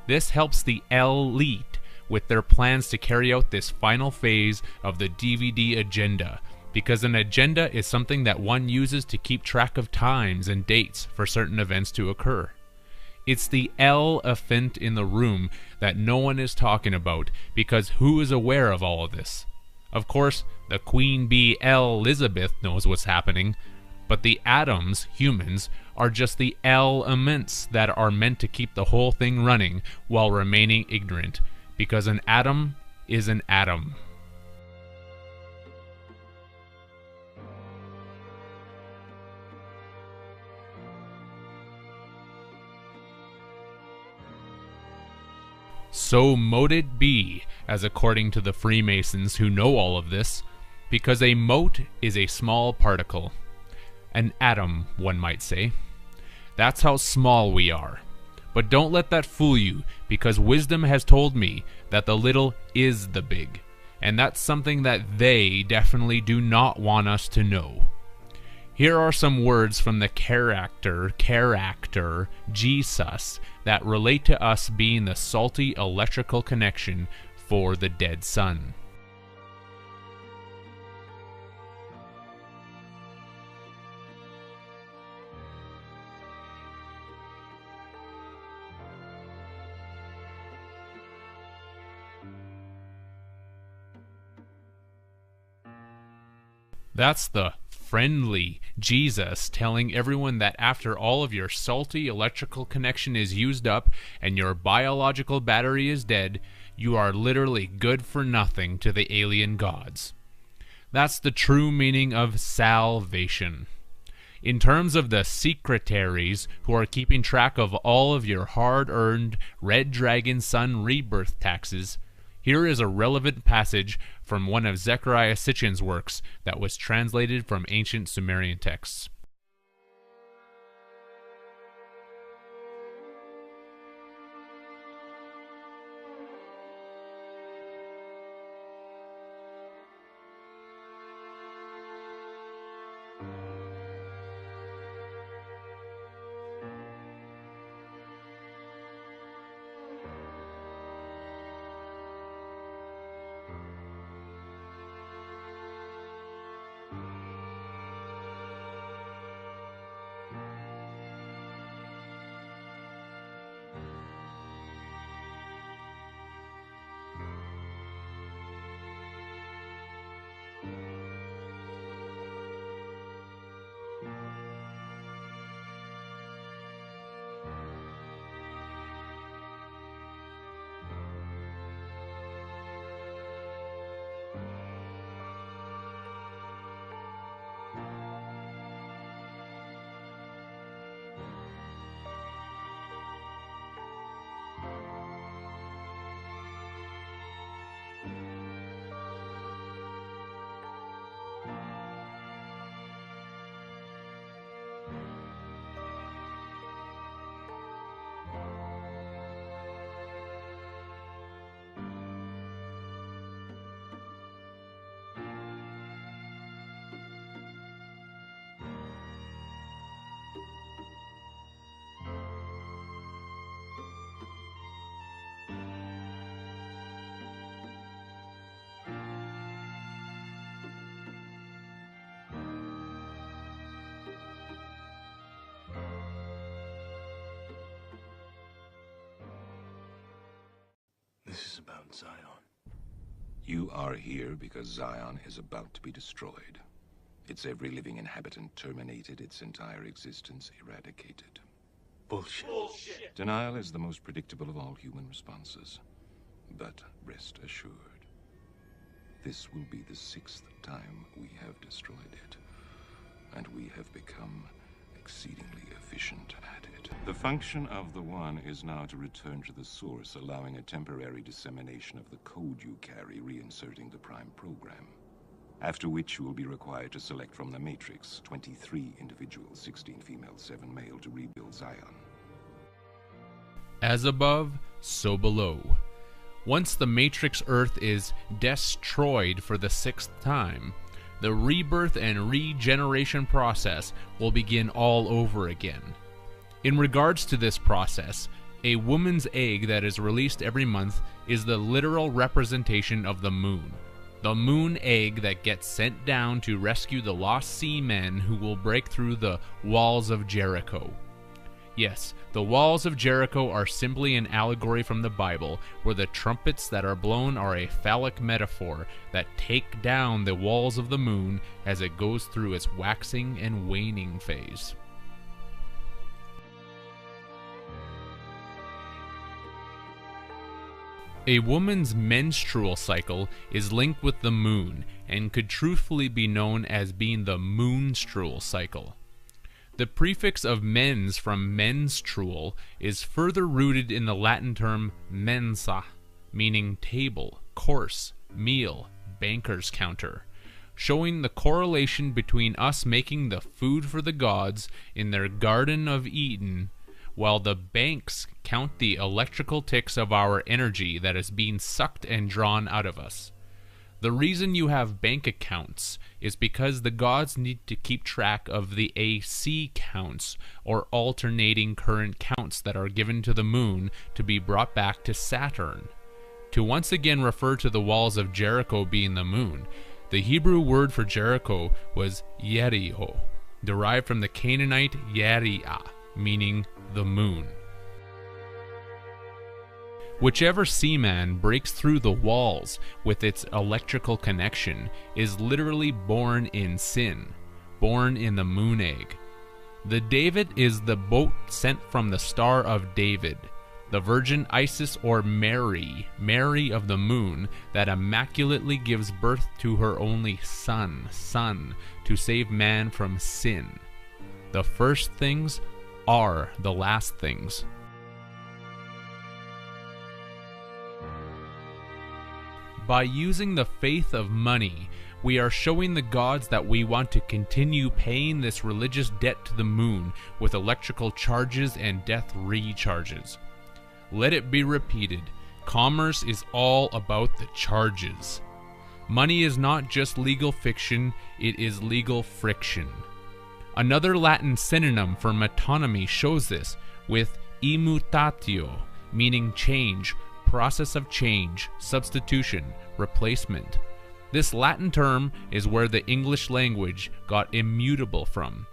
This helps the elite with their plans to carry out this final phase of the DVD agenda, because an agenda is something that one uses to keep track of times and dates for certain events to occur. It's the elephant in the room that no one is talking about, because who is aware of all of this? Of course, the Queen Bee Elizabeth knows what's happening, but the atoms, humans, are just the elements that are meant to keep the whole thing running while remaining ignorant, because an atom is an atom. So mote it be, as according to the Freemasons who know all of this, because a mote is a small particle. An atom, one might say. That's how small we are. But don't let that fool you, because wisdom has told me that the little is the big, and that's something that they definitely do not want us to know. Here are some words from the character Jesus that relate to us being the salty electrical connection for the dead sun. That's the friendly Jesus telling everyone that after all of your salty electrical connection is used up and your biological battery is dead, you are literally good for nothing to the alien gods. That's the true meaning of salvation. In terms of the secretaries who are keeping track of all of your hard-earned Red Dragon Sun rebirth taxes, here is a relevant passage from one of Zechariah Sitchin's works that was translated from ancient Sumerian texts. This is about Zion. You are here because Zion is about to be destroyed. Its every living inhabitant terminated, its entire existence eradicated. Bullshit. Bullshit. Denial is the most predictable of all human responses. But rest assured, this will be the 6th time we have destroyed it, and we have become exceedingly efficient at it. The function of the One is now to return to the source, allowing a temporary dissemination of the code you carry, reinserting the prime program. After which you will be required to select from the Matrix 23 individuals, 16 female, 7 male, to rebuild Zion. As above, so below. Once the Matrix Earth is destroyed for the 6th time, the rebirth and regeneration process will begin all over again. In regards to this process, A woman's egg that is released every month is the literal representation of the moon. The moon egg that gets sent down to rescue the lost seamen who will break through the walls of Jericho. Yes, the walls of Jericho are simply an allegory from the Bible, where the trumpets that are blown are a phallic metaphor that take down the walls of the moon as it goes through its waxing and waning phase. A woman's menstrual cycle is linked with the moon and could truthfully be known as being the moonstrual cycle. The prefix of mens from menstrual is further rooted in the Latin term mensa, meaning table, course, meal, banker's counter, showing the correlation between us making the food for the gods in their Garden of Eden, while the banks count the electrical ticks of our energy that is being sucked and drawn out of us. The reason you have bank accounts is because the gods need to keep track of the AC counts, or alternating current counts that are given to the moon to be brought back to Saturn. To once again refer to the walls of Jericho being the moon, the Hebrew word for Jericho was Yeriho, derived from the Canaanite Yeriah, meaning the moon. Whichever seaman breaks through the walls with its electrical connection is literally born in sin, born in the moon egg. The David is the boat sent from the Star of David, the Virgin Isis or Mary, Mary of the moon, that immaculately gives birth to her only son, to save man from sin. The first things are the last things. By using the faith of money, we are showing the gods that we want to continue paying this religious debt to the moon with electrical charges and death recharges. Let it be repeated, commerce is all about the charges. Money is not just legal fiction, it is legal friction. Another Latin synonym for metonymy shows this with immutatio, meaning change, process of change, substitution, replacement. This Latin term is where the English language got immutable from,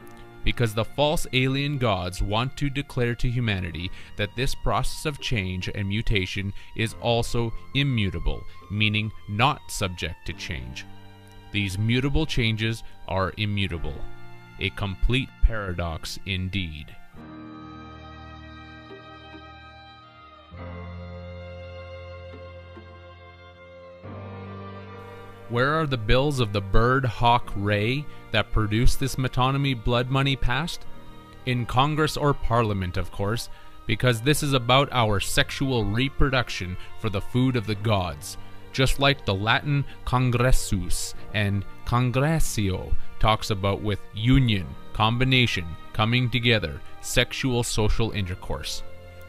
because the false alien gods want to declare to humanity that this process of change and mutation is also immutable, meaning not subject to change. These mutable changes are immutable. A complete paradox indeed. Where are the bills of the bird hawk ray that produced this metonymy blood money past? In Congress or Parliament, of course, because this is about our sexual reproduction for the food of the gods, just like the Latin congressus and congressio talks about with union, combination, coming together, sexual social intercourse.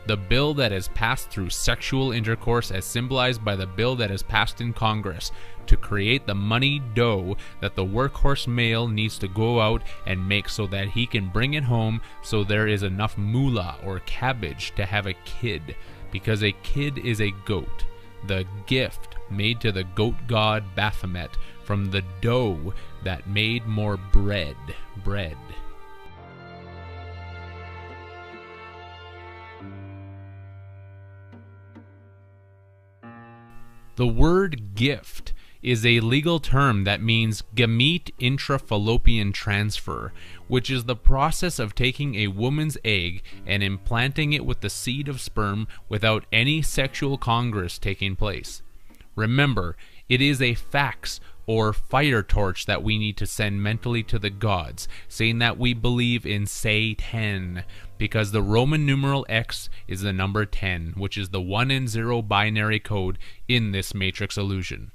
The bill that is passed through sexual intercourse as symbolized by the bill that is passed in Congress to create the money dough that the workhorse male needs to go out and make so that he can bring it home so there is enough moolah or cabbage to have a kid, because a kid is a goat, the gift made to the goat god Baphomet from the dough that made more bread. The word gift is a legal term that means gamete intrafallopian transfer, which is the process of taking a woman's egg and implanting it with the seed of sperm without any sexual congress taking place. Remember, it is a fax or fire torch that we need to send mentally to the gods, saying that we believe in Satan, because the Roman numeral X is the number 10, which is the 1 and 0 binary code in this matrix illusion.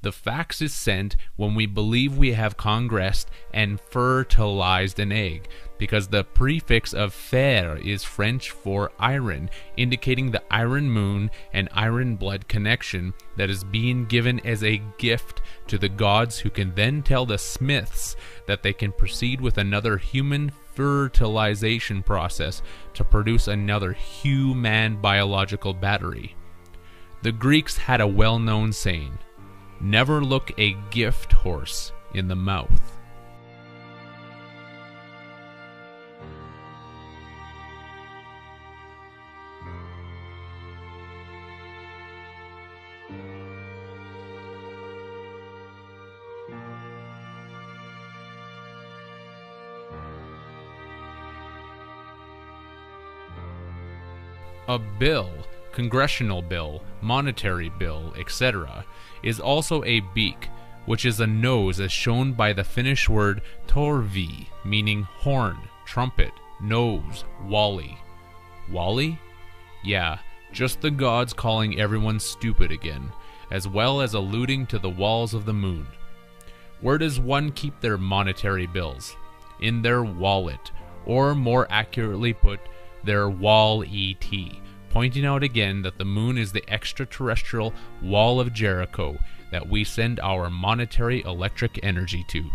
The fax is sent when we believe we have congressed and fertilized an egg, because the prefix of fer is French for iron, indicating the iron moon and iron blood connection that is being given as a gift to the gods, who can then tell the smiths that they can proceed with another human fertilization process to produce another human biological battery. The Greeks had a well-known saying, "Never look a gift horse in the mouth." A bill, congressional bill, monetary bill, etc., is also a beak, which is a nose as shown by the Finnish word torvi, meaning horn, trumpet, nose, wally. Wally? Yeah, just the gods calling everyone stupid again, as well as alluding to the walls of the moon. Where does one keep their monetary bills? In their wallet, or more accurately put, their wall-et, pointing out again that the moon is the extraterrestrial wall of Jericho that we send our monetary electric energy to.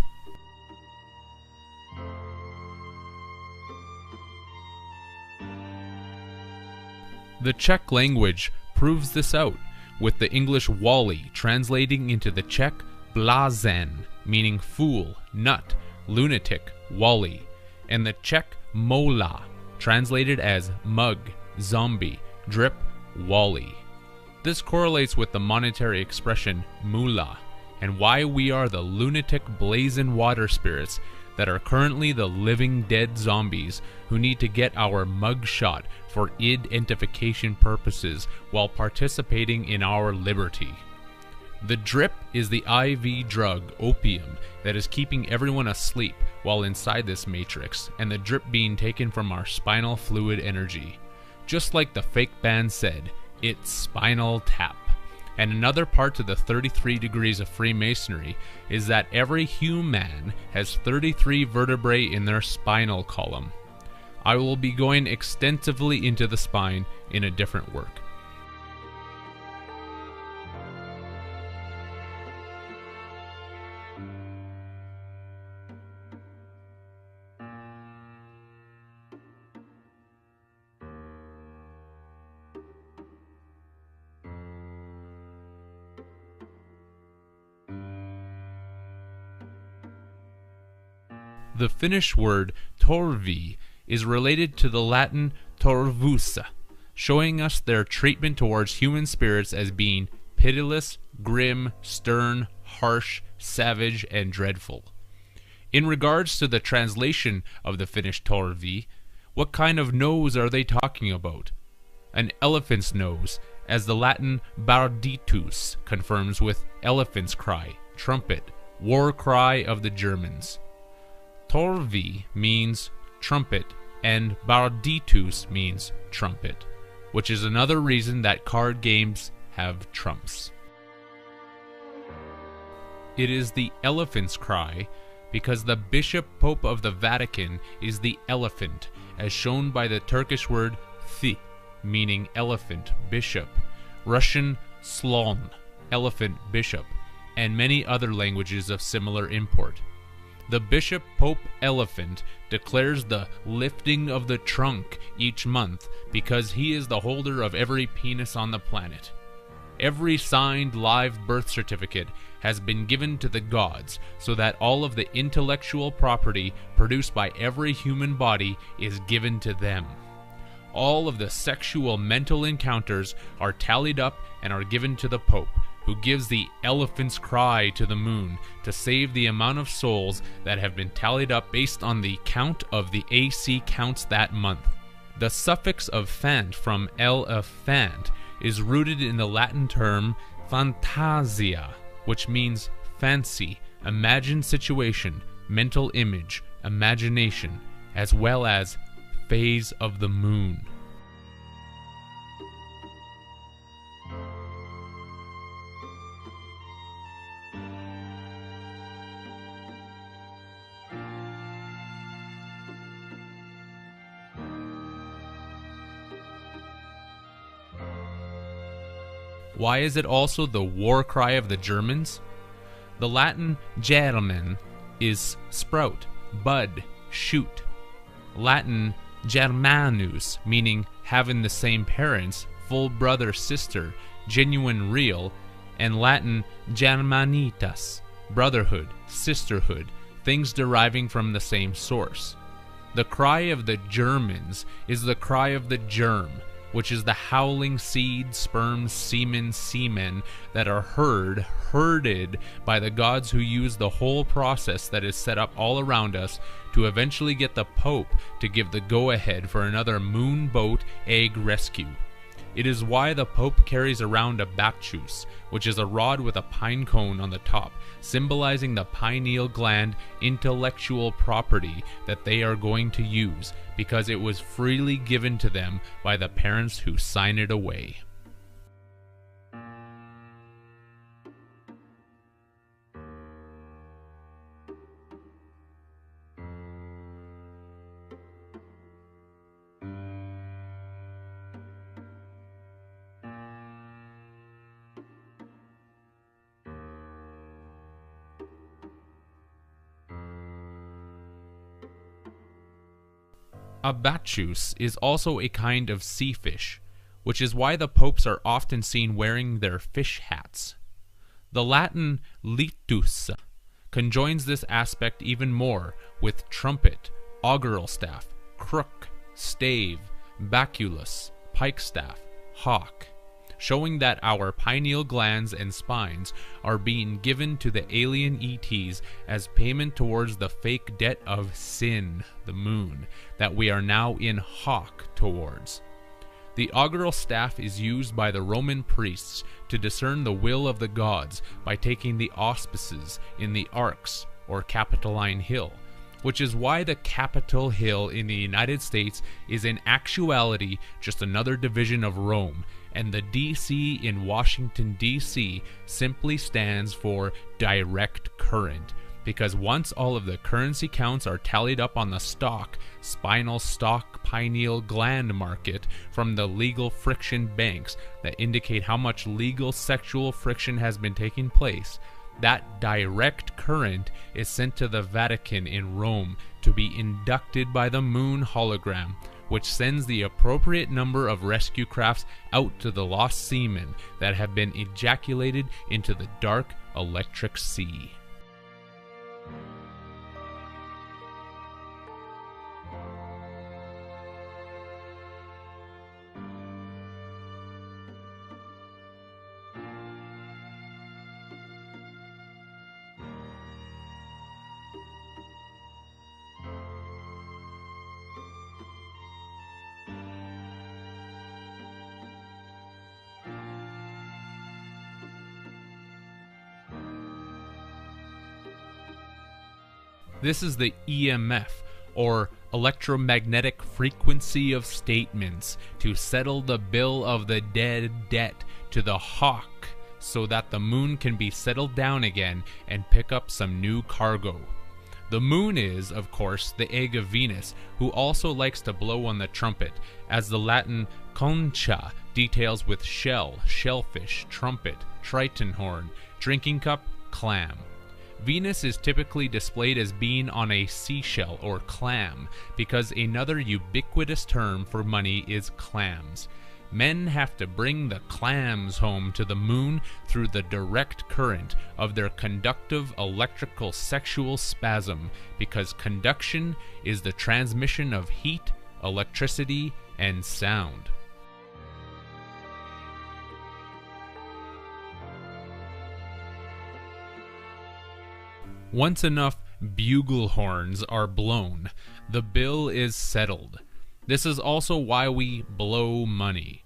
The Czech language proves this out, with the English wally translating into the Czech blázen, meaning fool, nut, lunatic, wally, and the Czech mola, translated as mug, zombie, drip, wally. This correlates with the monetary expression mula, and why we are the lunatic blazing water spirits that are currently the living dead zombies who need to get our mug shot for identification purposes while participating in our liberty. The drip is the IV drug, opium, that is keeping everyone asleep while inside this matrix, and the drip being taken from our spinal fluid energy. Just like the fake band said, it's spinal tap. And another part to the 33 degrees of Freemasonry is that every human has 33 vertebrae in their spinal column. I will be going extensively into the spine in a different work. The Finnish word torvi is related to the Latin torvus, showing us their treatment towards human spirits as being pitiless, grim, stern, harsh, savage, and dreadful. In regards to the translation of the Finnish torvi, what kind of nose are they talking about? An elephant's nose, as the Latin barditus confirms with elephant's cry, trumpet, war cry of the Germans. Torvi means trumpet, and barditus means trumpet, which is another reason that card games have trumps. It is the elephant's cry because the Bishop Pope of the Vatican is the elephant, as shown by the Turkish word thi, meaning elephant, bishop, Russian slon, elephant, bishop, and many other languages of similar import. The Bishop Pope Elephant declares the lifting of the trunk each month because he is the holder of every penis on the planet. Every signed live birth certificate has been given to the gods so that all of the intellectual property produced by every human body is given to them. All of the sexual mental encounters are tallied up and are given to the Pope, who gives the elephant's cry to the moon to save the amount of souls that have been tallied up based on the count of the AC counts that month. The suffix of fant from elephant is rooted in the Latin term fantasia, which means fancy, imagined situation, mental image, imagination, as well as phase of the moon. Why is it also the war cry of the Germans? The Latin germen is sprout, bud, shoot. Latin germanus, meaning having the same parents, full brother, sister, genuine, real, and Latin germanitas, brotherhood, sisterhood, things deriving from the same source. The cry of the Germans is the cry of the germ, which is the howling seed, sperm, semen that are herded by the gods who use the whole process that is set up all around us to eventually get the Pope to give the go-ahead for another moon boat egg rescue. It is why the Pope carries around a bacchus, which is a rod with a pine cone on the top, symbolizing the pineal gland intellectual property that they are going to use, because it was freely given to them by the parents who sign it away. A bacchus is also a kind of sea fish, which is why the popes are often seen wearing their fish hats. The Latin litus conjoins this aspect even more with trumpet, augural staff, crook, stave, baculus, pikestaff, hawk, showing that our pineal glands and spines are being given to the alien ETs as payment towards the fake debt of sin, the moon, that we are now in hawk towards. The augural staff is used by the Roman priests to discern the will of the gods by taking the auspices in the arcs, or Capitoline Hill, which is why the Capitol Hill in the United States is in actuality just another division of Rome, and the DC in Washington, D.C. simply stands for direct current, because once all of the currency counts are tallied up on the spinal stalk pineal gland market from the legal friction banks that indicate how much legal sexual friction has been taking place, that direct current is sent to the Vatican in Rome to be inducted by the moon hologram, which sends the appropriate number of rescue crafts out to the lost seamen that have been ejaculated into the dark electric sea. This is the EMF, or electromagnetic frequency of statements, to settle the bill of the dead debt to the hawk so that the moon can be settled down again and pick up some new cargo. The moon is, of course, the egg of Venus, who also likes to blow on the trumpet, as the Latin concha details with shell, shellfish, trumpet, triton horn, drinking cup, clam. Venus is typically displayed as being on a seashell or clam, because another ubiquitous term for money is clams. Men have to bring the clams home to the moon through the direct current of their conductive electrical sexual spasm, because conduction is the transmission of heat, electricity, and sound. Once enough bugle horns are blown, the bill is settled. This is also why we blow money.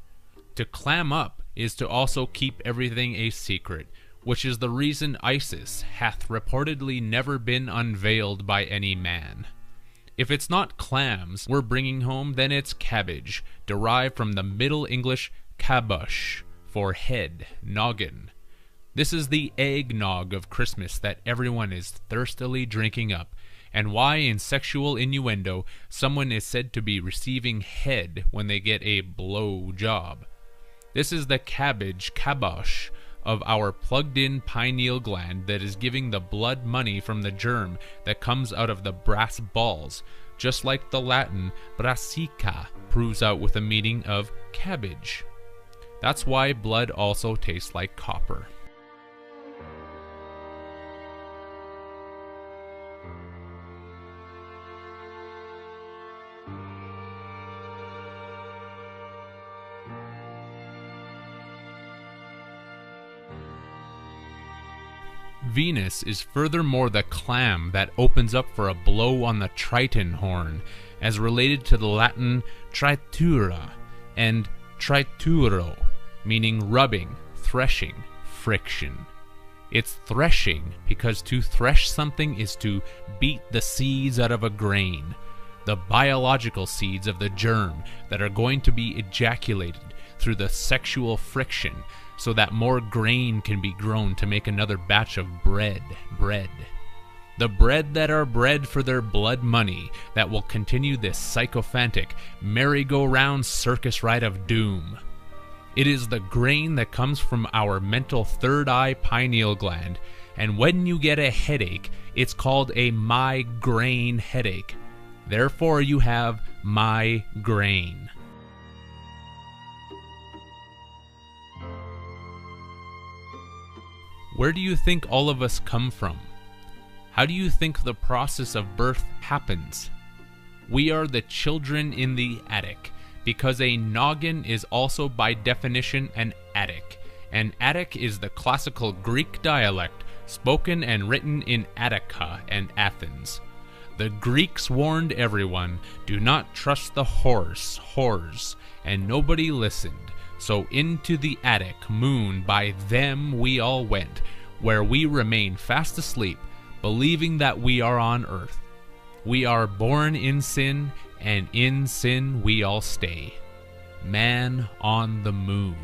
To clam up is to also keep everything a secret, which is the reason ISIS hath reportedly never been unveiled by any man. If it's not clams we're bringing home, then it's cabbage, derived from the Middle English caboche, for head, noggin. This is the eggnog of Christmas that everyone is thirstily drinking up, and why in sexual innuendo someone is said to be receiving head when they get a blow job. This is the kabosh of our plugged-in pineal gland that is giving the blood money from the germ that comes out of the brass balls, just like the Latin brassica proves out with the meaning of cabbage. That's why blood also tastes like copper. Venus is furthermore the clam that opens up for a blow on the Triton horn, as related to the Latin tritura and trituro, meaning rubbing, threshing, friction. It's threshing because to thresh something is to beat the seeds out of a grain, the biological seeds of the germ that are going to be ejaculated through the sexual friction, so that more grain can be grown to make another batch of bread. The bread that are bred for their blood money that will continue this sycophantic, merry-go-round circus ride of doom. It is the grain that comes from our mental third eye pineal gland, and when you get a headache, it's called a migraine headache. Therefore you have migraine. Where do you think all of us come from? How do you think the process of birth happens? We are the children in the attic, because a noggin is also by definition an attic. An attic is the classical Greek dialect spoken and written in Attica and Athens. The Greeks warned everyone, do not trust the whores, and nobody listened. So into the attic moon by them we all went, where we remain fast asleep, believing that we are on earth. We are born in sin, and in sin we all stay. Man on the moon.